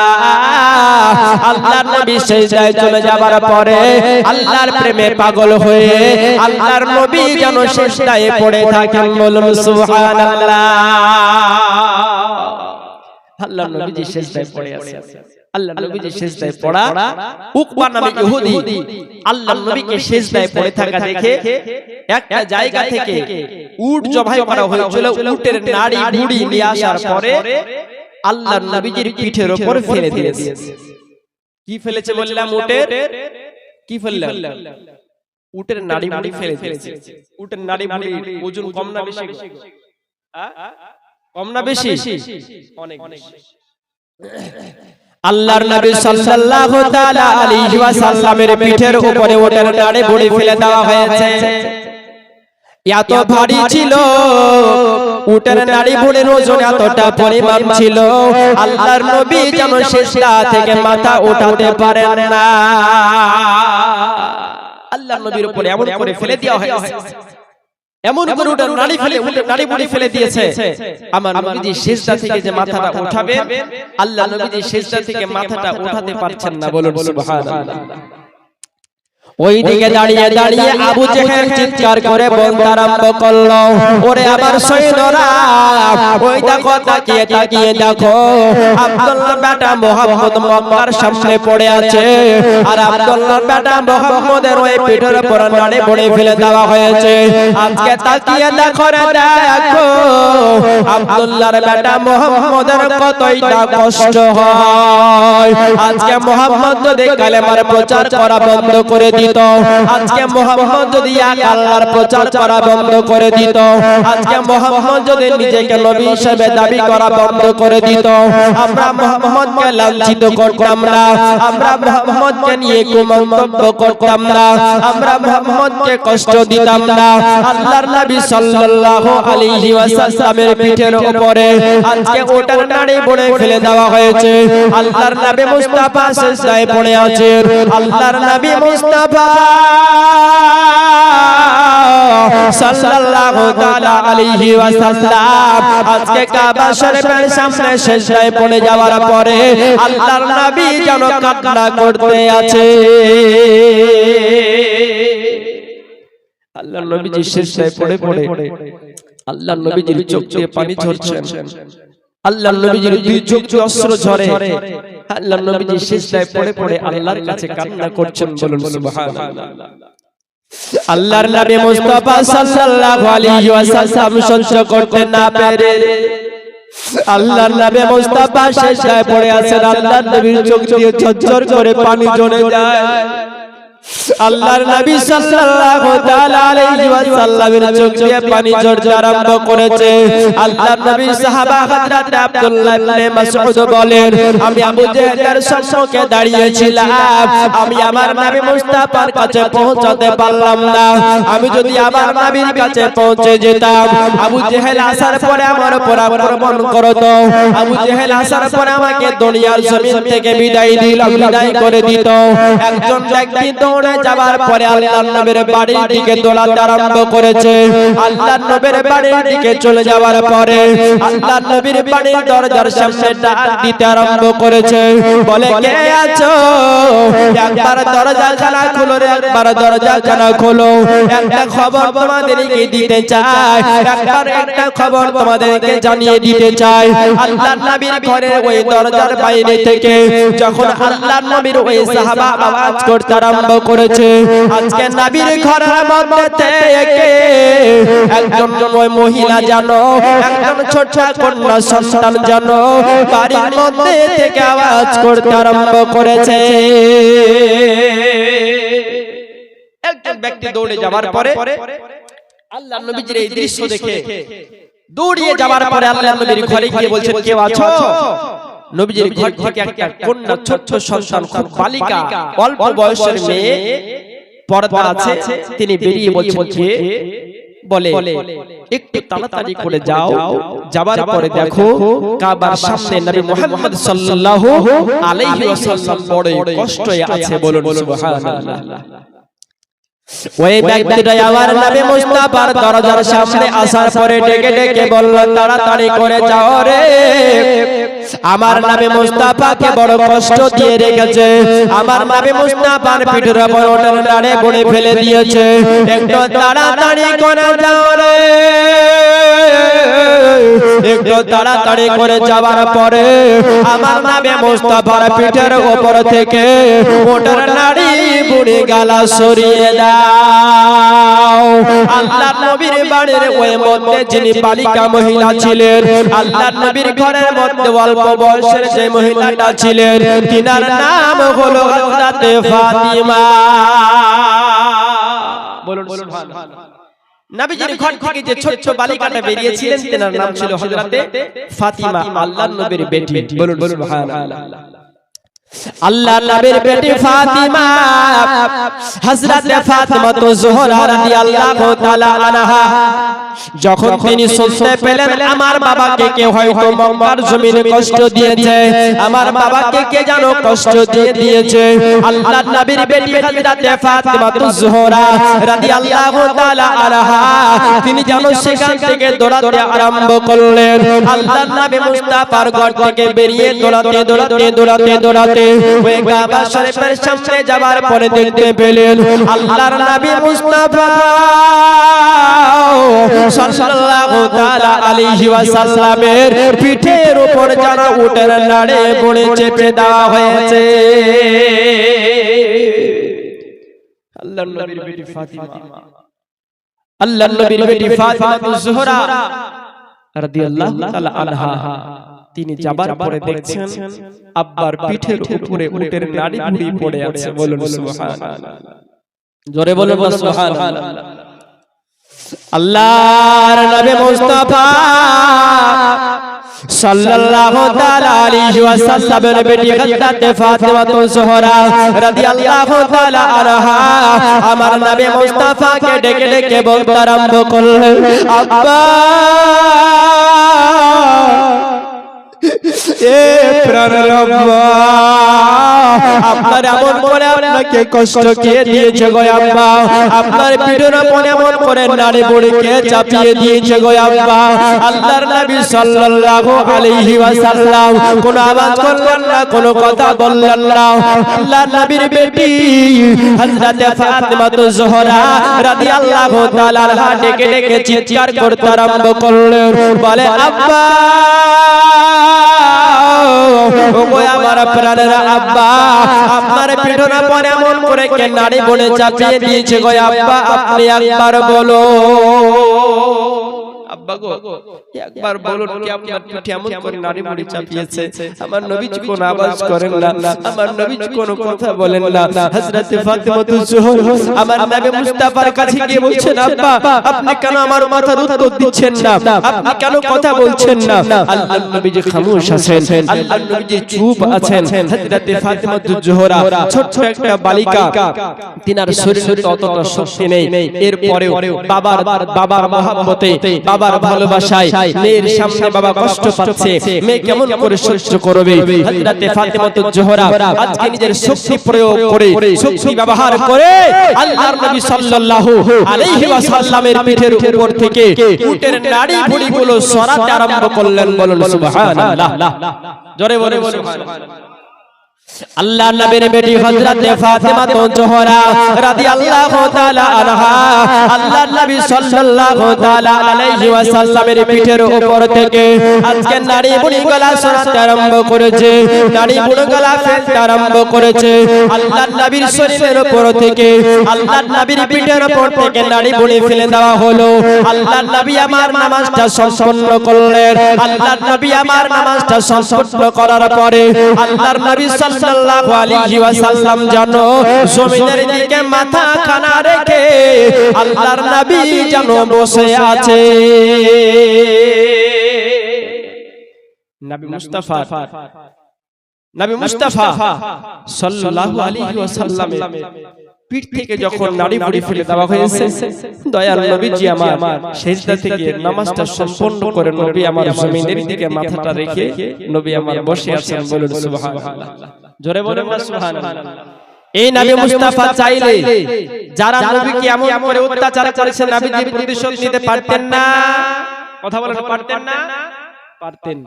আল্লাহর নবী সিজদায় চলে যাবার পরে আল্লাহর প্রেমে পাগল হয়ে আল্লাহর নবী যেন সিজদায় পড়ে থাকেন বলুন সুবহানাল্লাহ আল্লাহর নবী সিজদায় পড়ে আছেন আল্লাহর নবীজি সিজদায় পড়া উকবা নামে ইহুদি আল্লাহর নবীকে সিজদায় পড়ে থাকা দেখে একটা জায়গা থেকে উট জবাই করা হয়েছিল উটের নাড়ি মুড়ি নিয়ে আসার পরে আল্লাহর নবীজির পিঠের উপর ফেলে দিয়েছে কি ফেলেছে বললাম উটের কি ফেললাম উটের নাড়ি মুড়ি ফেলে দিয়েছে উটের নাড়ি মুড়ি ওজন কম না বেশি কম না বেশি অনেক বেশি আল্লাহর নবী সাল্লাল্লাহু তাআলা আলাইহি ওয়াসাল্লামের পিঠের উপরে উটের নাড়ি মুড়ি ফেলে দেওয়া হয়েছে এত ভারী ছিল উটের নাড়ি মুড়ির ওজন এতটা পরিমাণ ছিল আল্লাহর নবী যেন সিজদা থেকে মাথা উঠাতে পারেন না আল্লাহর নবীর উপরে এমন করে ফেলে দেওয়া হয়েছে এমন করে উটের নাড়ি মুড়ি ফেলে দিয়েছে আমার নবীজি সিজদা থেকে যে মাথাটা উঠাবে আল্লাহ নবীজি সিজদা থেকে মাথাটা উঠাতে পারছেন না বলুন সুবহানাল্লাহ ওই দিকে দাঁড়িয়ে দাঁড়িয়ে আবু জেহেল চিৎকার করে বলতে আরম্ভ করলো, ওরে আমার সৈন্যরা, ওই দেখো তাকিয়ে তাকিয়ে দেখো, আব্দুল্লাহ বেটা মুহাম্মদ মক্কার সামনে পড়ে আছে, আর আব্দুল্লাহ বেটা মুহাম্মদের ওই পিঠের উপর নাড়ে বড়ে ফেলে দেওয়া হয়েছে। আজকে তাকিয়ে দেখো রে দেখো, আব্দুল্লাহর বেটা মুহাম্মদের কতইটা কষ্ট হয়। আজকে মুহাম্মদ যদি কালেমার প্রচার করা বন্ধ করে দিত, আজকে মুহাম্মদ যদি এক আল্লাহর প্রচার করা বন্ধ করে দিত, আজকে মুহাম্মদ যদি নিজেকে নবী হিসেবে দাবি করা বন্ধ করে দিত, আমরা মুহাম্মদকে লাঞ্ছিত করতাম না, আমরা মুহাম্মদকে নিয়ে কুমন্তব্য করতাম না, আমরা মুহাম্মদকে কষ্ট দিতাম না। আল্লাহর নবী সাল্লাল্লাহু আলাইহি ওয়াসাল্লামের পিঠের উপরে আজকে ওটার নাড়ি বড়ে ফেলে দেওয়া হয়েছে। আল্লাহর নবী মুস্তাফা সিজদায় পড়ে আছেন, আল্লাহর নবী মুস্তাফা সাল্লাল্লাহু তাআলা আলাইহি ওয়াসাল্লাম আজকে কাবা শরীফের সামনে সিজদায় পড়ে যাওয়ার পরে আল্লাহর নবী যেন কান্না করতে আছে। আল্লাহর নবীজি সিজদায় পড়ে পড়ে আল্লাহর নবীজির চোখ দিয়ে পানি ঝরছে, আল্লাহর নবীজির দুই চোখ দিয়ে অশ্রু ঝরে, আল্লাহর নবীজি সিজদায় পড়ে পড়ে আল্লাহর কাছে কান্না করছেন। বলুন সুবহানাল্লাহ। আল্লাহর নবী মুস্তাফা সাল্লাল্লাহু আলাইহি ওয়াসাল্লাম সহ্য করতে না পেরে আল্লাহর নবী মুস্তাফা সিজদায় পড়ে আছেন, আল্লাহর নবীর চোখ দিয়ে ঝরঝর করে পানি ঝরে যায়। আল্লাহর নবী সাল্লাল্লাহু তাআলা আলাইহি ওয়াসাল্লামের চোখ দিয়ে পানি ঝরতে আরম্ভ করেছে। আল্লাহর নবী সাহাবা হযরত আব্দুল্লাহ ইবনে মাসউদ বলেন, আমি আবু জেহেলের সম্মুখে দাঁড়িয়েছিলাম, আমি আমার নবী মুস্তাফার কাছে পৌঁছাতে পারলাম না। আমি যদি আমার নবীর কাছে পৌঁছে যেতাম, আবু জেহেল আসার পরে আমার উপর আক্রমণ করত, আবু জেহেল আসার পরে আমাকে দুনিয়ার জমিন থেকে বিদায় করে দিত। একজন ব্যক্তি দৌড়ে যাবার পরে আল্লাহর নবীর বাড়ির দিকে দৌড়াতে আরম্ভ করেছে। আল্লাহর নবীর বাড়ির দিকে চলে যাওয়ার পরে আল্লাহর নবীর বাড়ির দরজার সামনে ডাক দিতে আরম্ভ করেছে, বলে কে আছো? একবার দরজা জানা খুলো রে, একবার দরজা জানা খোলো, একটা খবর তোমাদেরকে দিতে চাই, একবার একটা খবর তোমাদেরকে জানিয়ে দিতে চাই। আল্লাহর নবীর ঘরের ওই দরজার বাইরে থেকে যখন আল্লাহর নবীর ওই সাহাবা আওয়াজ করতে আরম্ভ করেছে, আজকে নবীর ঘরের মধ্যে থেকে একজন ওই মহিলা জানো, একজন ছোট কন্যা সন্তান জানো বাড়ির মধ্যে থেকে আওয়াজ করতে আরম্ভ করেছে। একজন ব্যক্তি দৌড়ে যাবার পরে আল্লাহর নবীজির এই দৃশ্য দেখে দৌড়িয়ে যাবার পরে আল্লাহর নবীর ঘরে গিয়ে বলছেন, কেউ আছো? নবীজির ঘর থেকে একটা কন্যা ছোট সন্তান, খুব বালিকা, অল্প বয়সের মেয়ে, পর্দা আছে, তিনি বেরিয়ে বলছেন কে? বলে একটু তাড়াতাড়ি করে যাও, যাবার পরে দেখো কাবার সামনে নবী মুহাম্মদ সাল্লাল্লাহু আলাইহি ওয়াসাল্লাম বড় কষ্টে আছে। বলুন সুবহানাল্লাহ। ওই ব্যক্তিটা আমার নবী মুস্তাফার দরজার সামনে আসার পরে ডেকে ডেকে বলল, তাড়াতাড়ি করে যাও রে, আমার নবী মুস্তাফাকে বড় কষ্ট দিয়ে রেখেছে, আমার নবী মুস্তাফার পিঠের উপর ওঠার নাড়ে বড়ে ফেলে দিয়েছে, একটু তাড়াতাড়ি করে যাও রে। একটু তাড়াতাড়ি করে যাওয়ার পরে আমার নবী মুস্তাফার পিঠের উপর থেকে ওঠার নাড়ি বুড়ি গালা সরিয়ে দাও। আল্লাহর নবীর বাড়ির ওই মধ্যে যিনি বালিকা মহিলা ছিলেন, আল্লাহর নবীর ঘরের মধ্যে অল্প বয়সের যে মহিলাটা ছিলেন, তিনার নাম হলো হযরত ফাতিমা। বলুন সুবহানাল্লাহ। নবীজির ঘর থেকে যে ছোট বালিকাটা বেরিয়েছিলেন, তিনার নাম ছিল হযরত ফাতিমা, আল্লাহর নবীর বেটি। বলুন সুবহানাল্লাহ। আল্লাহর নবীর বেটি ফাতিমা, হযরত ফাতিমা তো জোহরা রাদিয়াল্লাহু তাআলা আনহা, যখন তিনি শুনতে পেলেন আমার বাবাকে কে হয়তো মক্কার জমিনে কষ্ট দিয়েছে, আমার বাবাকে কে জানো কষ্ট দিয়ে দিয়েছে, আল্লাহর নবীর বেটি হযরত ফাতিমা তো জোহরা রাদিয়াল্লাহু তাআলা আনহা, তিনি যেন সেখান থেকে দৌড়াতে আরম্ভ করলেন। আল্লাহর নবী মুস্তাফার ঘর থেকে বেরিয়ে দৌড়াতে দৌড়াতে দৌড়াতে দৌড়াতে হাঁটতে ওই কাবা শরীফের সামনে যাবার পরে দেখতে পেলেন আল্লাহর নবী মুস্তাফা সাল্লাল্লাহু তাআলা আলাইহি ওয়াসাল্লামের পিঠের উপর যারা উটের নাড়ে পড়ে চেপে দেওয়া হয়েছে। আল্লাহর নবীর বেটি ফাতিমা, আল্লাহর নবীর বেটি ফাতিমা জোহরা রাদিয়াল্লাহু তাআলা আনহা তিনি যাবার পরে দেখছেন আব্বার পিঠের উপরে উটের নাড়ি ভুঁড়ি পড়ে আছে। বলুন সুবহানাল্লাহ, জোরে বলুন সুবহানাল্লাহ। আল্লাহর নবী মুস্তাফা সাল্লাল্লাহু তাআলা আলাইহি ওয়াসাল্লামের বেটি হযরত ফাতিমা জোহরা রাদিয়াল্লাহু তাআলা আনহা আমার নবী মুস্তাফাকে ডেকে ডেকে বলতে আরম্ভ করলেন, আব্বা এ প্রাণের আব্বা, আপনার এমন করে আপনাকে কষ্ট কে দিয়েছে গো আব্বা, আপনার পিঠের উপর এমন করে নাড়ি বুড়িকে চাপিয়ে দিয়েছে গো আব্বা। আল্লাহর নবী সাল্লাল্লাহু আলাইহি ওয়াসাল্লাম কোনো আওয়াজ করলেন না, কোনো কথা বললেন না। আল্লাহর নবীর বেটি হযরত ফাতিমা জোহরা রাদিয়াল্লাহু তাআলা আনহা ডেকে ডেকে চিৎকার করতে আরম্ভ করলেন, বলে আব্বা, ওগো আমার প্রাণের আব্বা, আপনার পিঠের উপর এমন করে কে নাড়ি বুড়ি চাপিয়ে দিয়েছে গো আব্বা, আপনি একবার বলো আব্বা গো, একবার বলুন কি আপনার পিঠে এমন করে নাড়ি বুড়ি চাপিয়েছে? আমার নবীজি কোনো আওয়াজ করেন না, আমার নবীজি কোনো কথা বলেন না। হযরত ফাতিমা জোহরা আমার নবী মুস্তাফার কাছে গিয়ে বলছেন, আব্বা আপনি কেন আমার মাথার উত্তর দিচ্ছেন না, আপনি কেন কথা বলছেন না? আল্লাহর নবীজি খামোশ আছেন, আল্লাহর নবীজি চুপ আছেন। হযরত ফাতিমা জোহরা ছোট্ট একটা বালিকা, তিনার শরীরে অতটা শক্তি নেই, এরপরেও বাবার মহব্বতে, বাবার ভালোবাসায় মেয়ের সামনে বাবা কষ্ট পাচ্ছে, মেয়ে কেমন করে সহ্য করবে? হযরত ফাতিমা জোহরা আজকে নিজের শক্তি প্রয়োগ করে, শক্তি ব্যবহার করে আল্লাহর নবী সাল্লাল্লাহু আলাইহি ওয়াসাল্লামের পিঠের উপর থেকে উটের নাড়ি ভুঁড়িগুলো সরাতে আরম্ভ করলেন। বলুন সুবহানাল্লাহ, জোরে বলে সুবহানাল্লাহ। আল্লাহর নবীর বেটি হযরত ফাতিমা জোহরা রাদিয়াল্লাহু তাআলা আনহা আল্লাহর নবী সাল্লাল্লাহু তাআলা আলাইহি ওয়াসাল্লামের পিঠের উপর থেকে আজকে নাড়ি বুড়ি গলা সরাতে আরম্ভ করেছে, নাড়ি বুড়ি গলা ফেলতে আরম্ভ করেছে। আল্লাহর নবীর শরীরের উপর থেকে, আল্লাহর নবীর পিঠের উপর থেকে নাড়ি বুড়ি ফেলে দেওয়া হলো। আল্লাহর নবী আমার নামাজটা সম্পন্ন করলেন। আল্লাহর নবী আমার নামাজটা সম্পন্ন করার পরে আল্লাহর নবী সাল্লাল্লাহু আলাইহি ওয়াসাল্লাম যেন জমিনের দিকে মাথা খানা রেখে আল্লাহর নবী যেন বসে আছে। নবী মুস্তাফা সাল্লাল্লাহু আলাইহি ওয়াসাল্লামের পিঠ থেকে যখন নাড়ি ভুঁড়ি ফেলে দেওয়া হয়েছে, দয়াল নবীজি আমার সেজদা থেকে নামাজটা সম্পন্ন করে নবী আমার জমিনের দিকে মাথাটা রেখে নবী আমার বসে আছেন। বলুন সুবহানাল্লাহ, জোরে বলুন না সুবহানাল্লাহ। এই নবী মুস্তাফা চাইলে যারা নবীকে এমন করে অত্যাচার করেছে নবীজি প্রতিশোধ নিতে পারতেন না? কথা বলেন, পারতেন না? পারতেন।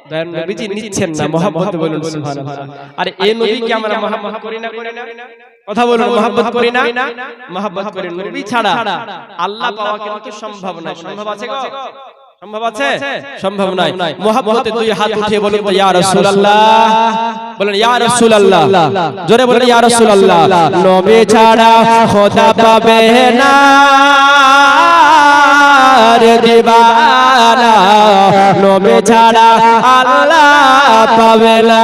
দয়াল নবীজি নিচ্ছেন না, মহব্বতে বলুন সুবহানাল্লাহ। আর এই নবীকে আমরা মহব্বত করি না? কথা বলুন, মহব্বত করি না? মহব্বত করি। নবী ছাড়া আল্লাহ পাওয়া কিন্তু সম্ভব নয়। সম্ভব আছে গো? সম্ভব আছে? সম্ভব নয়। মহব্বতে দুই হাত উঠিয়ে বলুন তো ইয়া রাসূলুল্লাহ, বলেন ইয়া রাসূলুল্লাহ, জোরে বলেন ইয়া রাসূলুল্লাহ। নবী ছাড়া খোদা পাবে না রে দিবানা, নবী ছাড়া আল্লাহ পাবে না।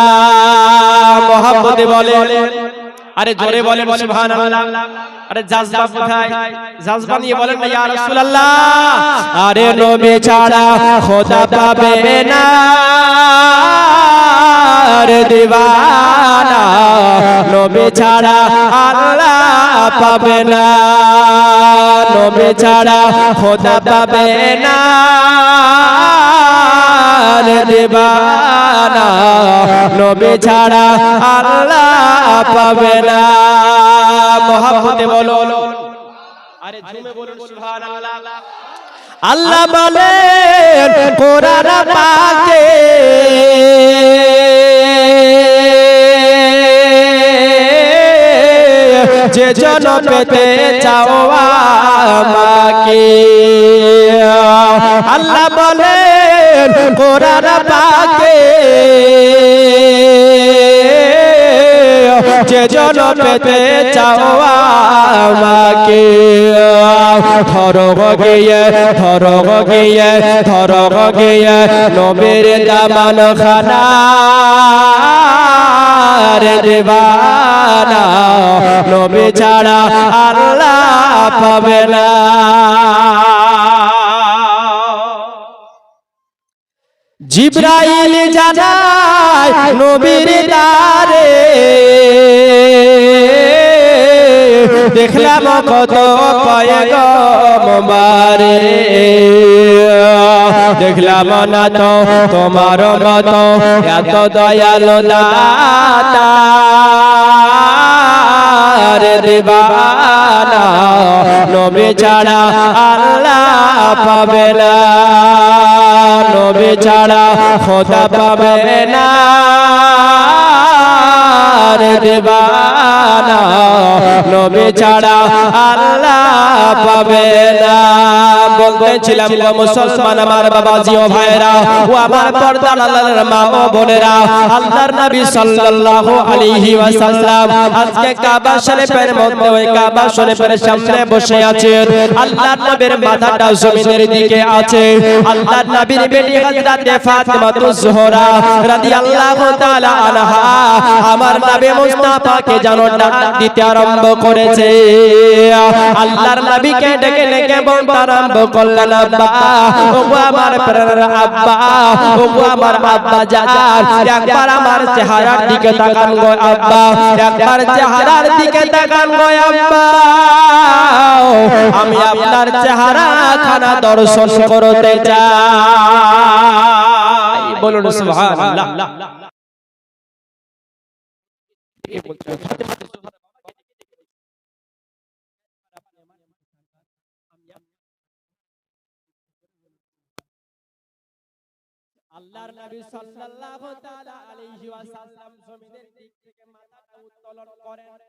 মহব্বতে বলেন, আরে জোরে বলেন সুবহানাল্লাহ। আরে জাযবা কোথায়? জাযবা নিয়ে বলেন না ইয়া রাসূলুল্লাহ। আরে নবী ছাড়া খোদা পাবে না রে দিবানা, নবী ছাড়া আল্লাহ পাবে না, নবী ছাড়া খোদা পাবে না রে দিবানা, নবী ছাড়া আল্লাহ পাবে না। মহব্বতে বলো, আরে জুমে বলুন সুবহানাল্লাহ। আল্লাহ বলেন কোরআন পাকে যে জন পেতে চাও আমাকে। আল্লাহ বলেন কোরআন পাকে, যে জন পেতে চাও আমাকে। ধরো গিয়ে নবীর দামান খানা রে দেবানা, নবী ছাড়া আল্লাহ পাবে না। জিবরাইল জানায় নবীর দ্বারে, দেখলাম কত পয়গম্বরে, দেখলাম না তো তোমার মত এত দয়ালু দাতা রে দেবানা, নবী ছাড়া আল্লাহ পাবে না, নবী ছাড়া খোদা পাবে না রে দেবানা, নবী ছাড়া আল্লাহ পাবে না। বলতেছিলাম গো মুসলমান আমার বাবাজি ও ভাইরা ও আমার পর্দার আল্লাহর মা ও বোনেরা, আল্লাহর নবী সাল্লাল্লাহু আলাইহি ওয়াসাল্লাম আজকে কাবা শরীফের মধ্যে, ওই কাবা শরীফের সামনে বসে আছেন। আল্লাহর নবীর মাথাটা জমিনের দিকে আছে। আল্লাহর নবীর বেটি হযরত ফাতিমাতুজ জোহরা রাদিয়াল্লাহু তাআলা আনহা আমার নবী মুস্তাফাকে যেন ডাক দিতে আরম্ভ করেছে। আল্লাহর নবীকে ডেকে ডেকে বলতে আরম্ভ করলেন, আব্বা, ওগো আমার প্রাণের আব্বা, ওগো আমার আব্বা জান, একবার আমার চেহারার দিকে তাকান গো আব্বা, একবার চেহারার দিকে তাকান গো আব্বা, আমি আপনার চেহারা খানা দর্শন করতে চাই। বলুন সুবহানাল্লাহ। আল্লাহর নবী সাল্লাল্লাহু তাআলা আলাইহি ওয়াসাল্লাম জমিনের দিক থেকে মাথাটা উত্তোলন করেন।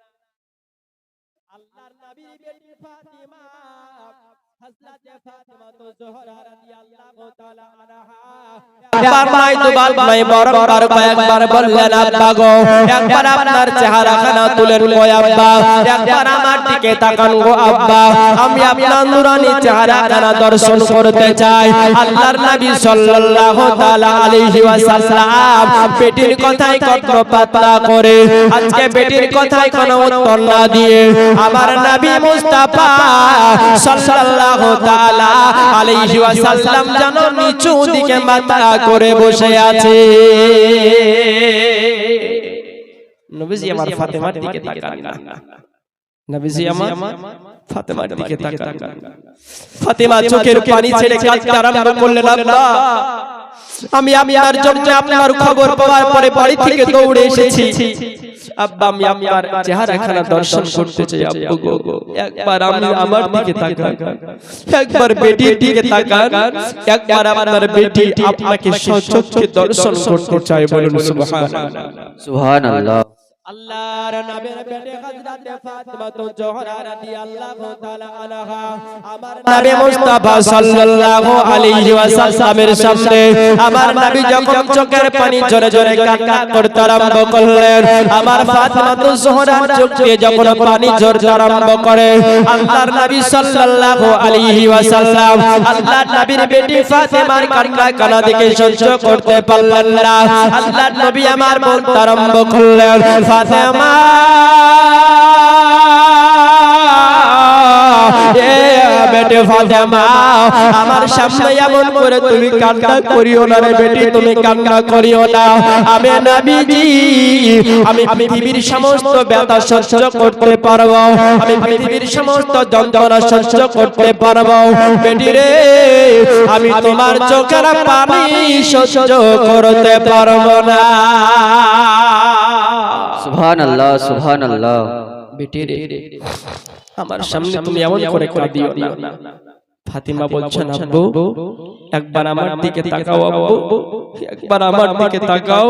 আল্লাহর নবীর বেটি ফাতিমা হযরত ফাতিমাতুজ জোহরা রাদিয়াল্লাহু তাআলা আনহা একবার নয় দুবার নয় বরং কয়েকবার বললেন, আব্বা গো, একবার আপনার চেহারাখানা তুলেন গো আব্বা, একবার আমার দিকে তাকান গো আব্বা, আমি আপনার নূরানী চেহারাখানা দর্শন করতে চাই। আল্লাহর নবী সাল্লাল্লাহু তাআলা আলাইহি ওয়াসাল্লাম বেটির কথাই কর্ণপাত না করে, আজকে বেটির কথাই কোনো উত্তর না দিয়ে আমার নবী মুস্তাফা সাল্লাল্লাহু তাআলা আলাইহি ওয়াসাল্লাম যেন নিচু দিকে মাথা করে বসে আছে। নবীজি আমার ফাতেমার দিকে তাকান না, নবীজি আমার ফাতেমার দিকে তাকান না। ফাতেমা চোখের পানি ছেড়ে কাঁদতে আরম্ভ করলেন, আব্বা, আমি আপনার জন্য আপনার খবর পাওয়ার পরে বাড়ি থেকে দৌড়ে এসেছি। আব্বা, আমি আপনার চেহারাখানা দর্শন করতে চাই। আব্বু গো, একবার আমার দিকে তাকান, একবার বেটির দিকে তাকান, একবার আপনার বেটি আপনাকে সচক্ষে দর্শন করতে চায়। বলুন সুবহানাল্লাহ। সুবহানাল্লাহ। আল্লাহর নবীর বেটি হযরত ফাতিমাতুজ জোহরা রাদিয়াল্লাহু তাআলা আনহা আমার নবী মুস্তাফা সাল্লাল্লাহু আলাইহি ওয়াসাল্লামের সামনে আমার নবী যখন চোখের পানি জোরে জোরে কান্না করতে আরম্ভ করলেন, আমার ফাতিমাতুজ জোহরার চোখ দিয়ে যখন পানি ঝরতে আরম্ভ করে, আল্লাহর নবী সাল্লাল্লাহু আলাইহি ওয়াসাল্লাম আল্লাহর নবীর বেটি ফাতিমার কান্না দেখে সহ্য করতে পারলেন না। আল্লাহর নবী আমার বলতে আরম্ভ করলেন, ফাতেমা, বেটি ফাতেমা, আমার সামনে এমন করে তুমি কান্না করিও না রে বেটি, তুমি কান্না করিও না। আমি নবীজি, আমি পৃথিবীর সমস্ত ব্যথা সহ্য করতে পারবো, আমি পৃথিবীর সমস্ত যন্ত্রণা সহ্য করতে পারবো। বেটি রে, আমি তোমার চোখের পানি সহ্য করতে পারবো না। সুবহানাল্লাহ, সুবহানাল্লাহ। বেটি রে, আমার সামনে তুমি এমন করে কাঁদিও না। ফাতিমা বলছেন, আব্বু, একবার আমার দিকে তাকাও, আব্বু, একবার আমার দিকে তাকাও।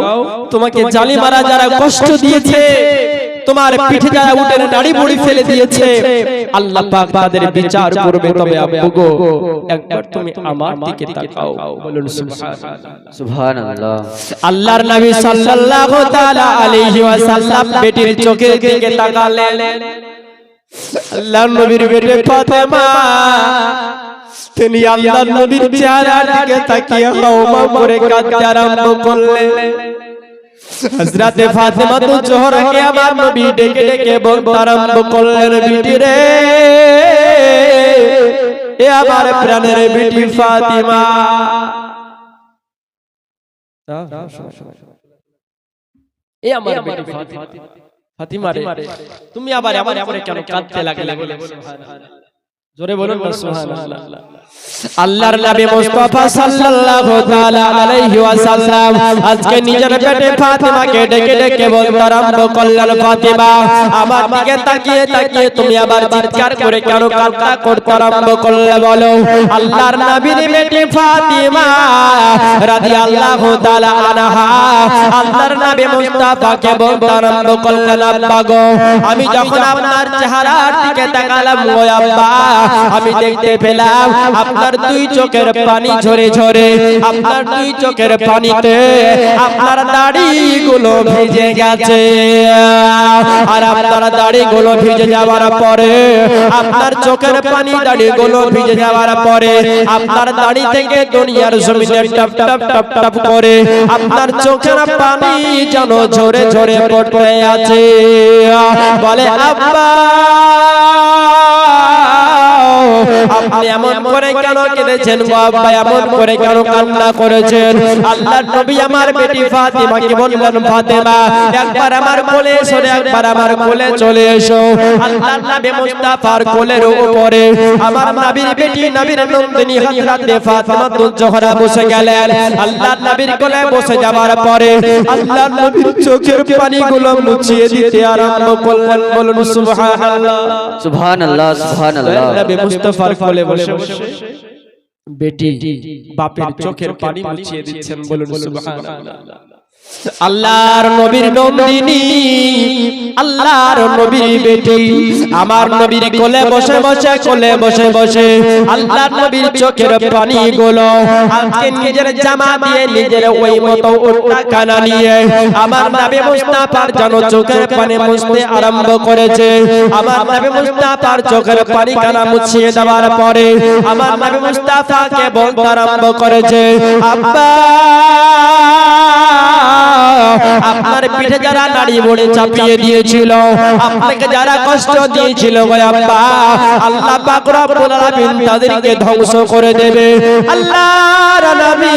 তোমাকে জালিমারা যারা কষ্ট দিয়েছে, তোমার পিঠে যারা উটের নাড়ি বুড়ি ফেলে দিয়েছে, আল্লাহ পাক তাদের বিচার করবে। তবে আব্বু গো, একবার তুমি আমার দিকে তাকাও, বলুন সুবহানাল্লাহ। সুবহানাল্লাহ। আল্লাহর নবী সাল্লাল্লাহু তাআলা আলাইহি ওয়াসাল্লাম বেটির চোখের দিকে তাকালেন। আল্লাহর নবীর বেটি ফাতেমা, তিনি আল্লাহর নবীর চেহারার দিকে তাকিয়ে হাওমা করে কাঁদতে আরম্ভ করলেন। হযরতে ফাতেমা তো জোহরাকে আমার নবী ডেকে ডেকে বলতে আরম্ভ করলেন, বিটি রে, এ আমার প্রাণের বিটি ফাতিমা। এ আমার বিটি ফাতিমা, ফাতিমা রে, তুমি আবার এমন করে কেন কাঁদতে লাগলে? জোরে বলুন না সুবহানাল্লাহ। আল্লাহর নবী মুস্তাফা সাল্লাল্লাহু তাআলা আলাইহি ওয়াসাল্লাম আজকে নিজের বেটি ফাতিমাকে ডেকে ডেকে বলতে আরম্ভ করলেন, ফাতিমা, আমার দিকে তাকিয়ে তাকিয়ে তুমি আবার চিৎকার করে কেন কান্না করতে আরম্ভ করলে বলো? আল্লাহর নবীর বেটি ফাতিমা রাদিয়াল্লাহু তাআলা আনহা আল্লাহর নবী মুস্তাফাকে বলতে আরম্ভ করলেন, আব্বা গো, আমি যখন আপনার চেহারার দিকে তাকালাম গো আব্বা, আমি দেখতে পেলাম আপনার দুই চোখের পানি ঝরে ঝরে, আপনার দুই চোখের পানিতে আপনার দাড়িগুলো ভিজে গেছে। আর আপনার দাড়িগুলো ভিজে যাওয়ার পরে, আপনার চোখের পানি দাড়িগুলো ভিজে যাওয়ার পরে, আপনার দাড়ি থেকে দুনিয়ার জমিনে টপ টপ টপ টপ করে আপনার চোখের পানি যেন ঝরে ঝরে পড়তে আছে। বলে, আব্বা, আপনি এমন করে কেন কেঁদেছেন গো আব্বা, এমন করে কেন কান্না করেছেন? আল্লাহর নবী আমার বেটি ফাতিমাকে বললেন, ফাতিমা, একবার আমার কোলে এসো, একবার আমার কোলে চলে এসো। আল্লাহর নবী মুস্তাফার কোলের উপরে আমার নবীর বেটি নবীর নন্দিনী হযরতে ফাতিমাতুজ জোহরা বসে গেলেন। আল্লাহর নবীর কোলে বসে যাওয়ার পরে আল্লাহর নবীর চোখের পানিগুলো মুছিয়ে দিতে আরম্ভ করলেন। বলুন সুবহানাল্লাহ। সুবহানাল্লাহ। সুবহানাল্লাহ। নবী মুস্তাফার কোলে বসে বেটি বাপের চোখের পানি মুছিয়ে দিচ্ছেন। বলুন সুবহানাল্লাহ। আল্লাহর নবীর নন্দিনী, আল্লাহর নবীর বেটি আমার নবীর কোলে বসে বসে, কোলে বসে বসে আল্লাহর নবীর চোখের পানিগুলো আজকে নিজের জামা দিয়ে নিজের ওই মতো উল্টা কানা নিয়ে আমার নবী মুস্তাফার যেন চোখের পানি মুছতে আরম্ভ করেছে। আমার নবী মুস্তাফার চোখের পানি কানা মুছিয়ে দেওয়ার পরে আমার নবী মুস্তাফাকে বলতে আরম্ভ করেছে, আব্বা, আপনার পিঠে যারা নাড়ি মুড়ি চাপিয়ে দিয়েছিল, আপনাকে যারা কষ্ট দিয়েছিল গো আব্বা, আল্লাহ পাক রব্বুল আলামিন তাদেরকে ধ্বংস করে দেবে। আল্লাহর নবী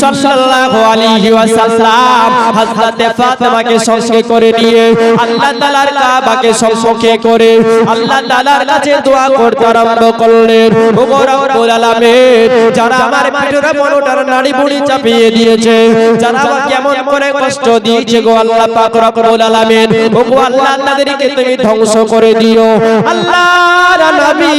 সাল্লাল্লাহু আলাইহি ওয়াসাল্লাম হযরতে ফাতিমাকে সঙ্গে করে নিয়ে আল্লাহ তাআলার কাবাকে সম্মুখে করে আল্লাহ তাআলার কাছে দোয়া করতে আরম্ভ করলেন, ওগো রব্বুল আলামিন, যারা আমার পিঠের মনোটার নাড়ি মুড়ি চাপিয়ে দিয়েছে, যারা কেমন করে কষ্ট দিয়েছে গো আল্লাহ পাক রব্বুল আলামিন, ওগো আল্লাহ, তাদেরকে তুমি ধ্বংস করে দিও। আল্লাহর নবী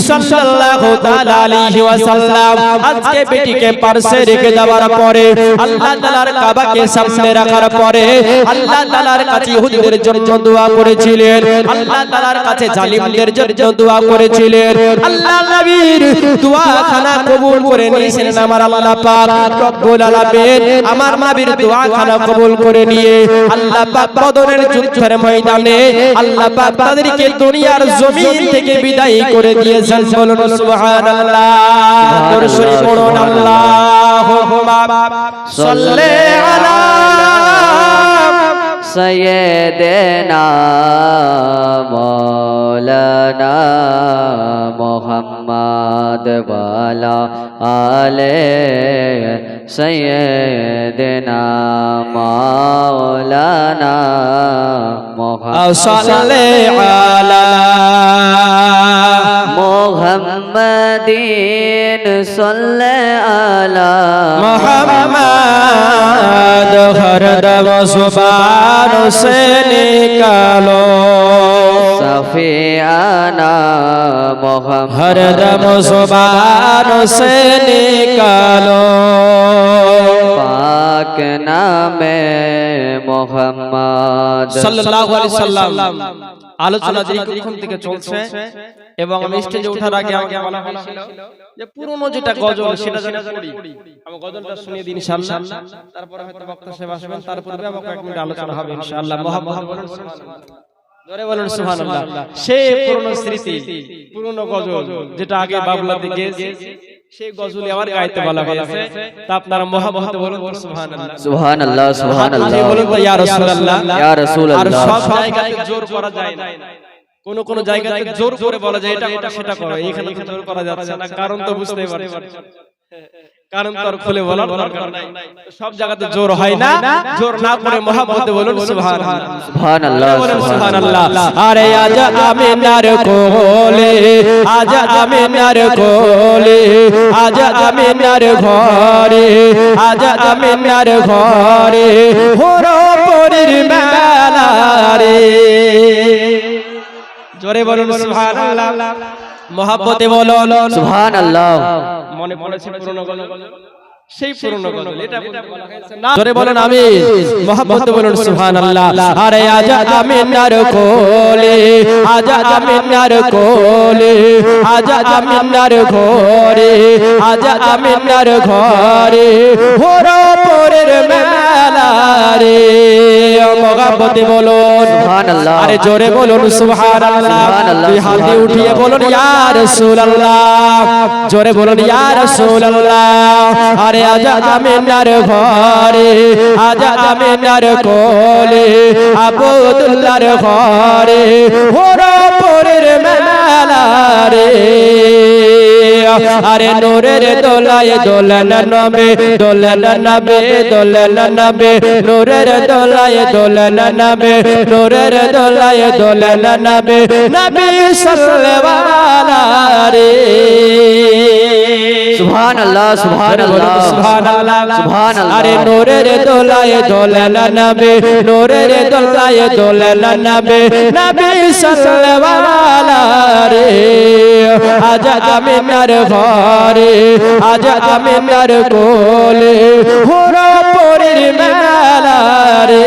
সাল্লাল্লাহু তাআলা আলাইহি ওয়াসাল্লাম আজকে বেটিকে পাশে রেখে দেওয়ার পরে আল্লাহ তাআলার কাবাকে সামনে রাখার পরে আল্লাহ তাআলার কাছে ইহুদিদের জন্য দোয়া করেছিলেন, আল্লাহ তাআলার কাছে জালিমদের জন্য দোয়া করেছিলেন। আল্লাহ নবীর দোয়াখানা কবুল করে নিয়েছেন আমার আল্লাহ পাক রব্বুল আলামিন। আমার নবীর দোয়াখানা কবুল করে নিয়ে আল্লাহ পাক বদরের যুদ্ধের ময়দানে আল্লাহ পাক তাদেরকে দুনিয়ার জমিন থেকে বিদায় করে দিয়েছেন। বলুন সুবহানাল্লাহ। দরুদ পড়ুন, আল্লাহুম্মা সাল্লি আলা সাইয়্যিদিনা মাওলানা মুহাম্মদ ওয়ালা আলে সাইয়্যিদিনা মাওলানা মুহাম্মদ সাল্লি আলা মুহাম্মাদিন সাল্লি আলা মুহাম্মদ হরদম সুবান সে নিকালো সফিয়ানা মুহাম্মদ হরদম সুবান সে নিকালো পাক নামে মোহাম্মদ সাল্লাল্লাহু আলাইহি সাল্লাম। আলোচনা যেখান থেকে চলছে এবং আমি স্টেজে ওঠার আগে আমাকে বলা হয়েছিল যে পুরনো যেটা গজল সেটা যেন পড়ি। আমি গজলটা শুনিয়ে দিই ইনশাআল্লাহ, তারপরে হয়তো বক্তা সাহেব আসবেন, তারপরে আবার কয়েক মিনিট আলোচনা হবে ইনশাআল্লাহ। মুহাম্মদ বলেন সুবহানাল্লাহ, জোরে বলেন সুবহানাল্লাহ। সেই পুরনো স্মৃতি, পুরনো গজল যেটা আগে বাবুলাতে গেয়েছে, সেই গজলে আবার গাইতে বলা হয়েছে। তা আপনারা মুহাম্মদ বলুন সুবহানাল্লাহ, সুবহানাল্লাহ, সুবহানাল্লাহ। বলুন তো ইয়া রাসূলুল্লাহ, ইয়া রাসূলুল্লাহ। আর সব জায়গাতে জোর করা যায় না, কোন কোন জায়গাতে জোর করে বলা যায় এটা করো সেটা করো, এখানে জোর করা যাচ্ছে না, কারণ তো বুঝতেই পারছেন, কারণ তো আর খুলে বলার দরকার নাই। সব জায়গাতে জোর হয় না, জোর না করে মুহাম্মদ বলুন সুবহানাল্লাহ, সুবহানাল্লাহ, সুবহানাল্লাহ। আরে আজ আমিনার কোলে, আজ আমিনার কোলে, আজ আমিনার ঘরে, আজ আমিনার ঘরে হলো পরীর মেলা রে। জোরে বলুন সুবহানাল্লাহ, মহব্বতে বলুন সুবহানাল্লাহ। মনে পড়েছে পুরনো গজল, সেই পুরনো গজল এটা বলা হয়েছে না। জোরে বলেন আমিন, মহব্বতে বলুন সুবহানাল্লাহ। আরে আজ আমিনার কোলে, আজ আমিনার কোলে, আজ আমিনার ঘরে, আজ আমিনার ঘরে হলো পরীর মেলা রে। মহব্বতে বলুন সুবহানাল্লাহ। আরে জোরে বলুন সুবহানাল্লাহ, দুই হাতে উঠিয়ে বলুন ইয়া রাসূলুল্লাহ, জোরে বলুন ইয়া রাসূলুল্লাহ। আরে আজ আমিনার ঘরে, আজ আমিনার কোলে, আব্দুল্লাহর ঘরে হলো পরীর মেলা রে। আরে নূরের দোলায় দোলন নবে, দোলন নবে, দোলন নবে, নূরের দোলায় দোলন নবে, নূরের দোলায় দোলন নবে, নবী সাল্লাল্লাহু আলাইহি সুবহানাল্লাহ, সুবহানাল্লাহ, সুবহানাল্লাহ, সুবহানাল্লাহ। আরে নূরের দোলায় দোলন নবে, নূরের দোলায় দোলন নবে, নবী সাল্লাল্লাহু আলাইহি। আজ আমিনার ঘরে, আজ আমিনার কোলে হলো পরীর মেলা রে।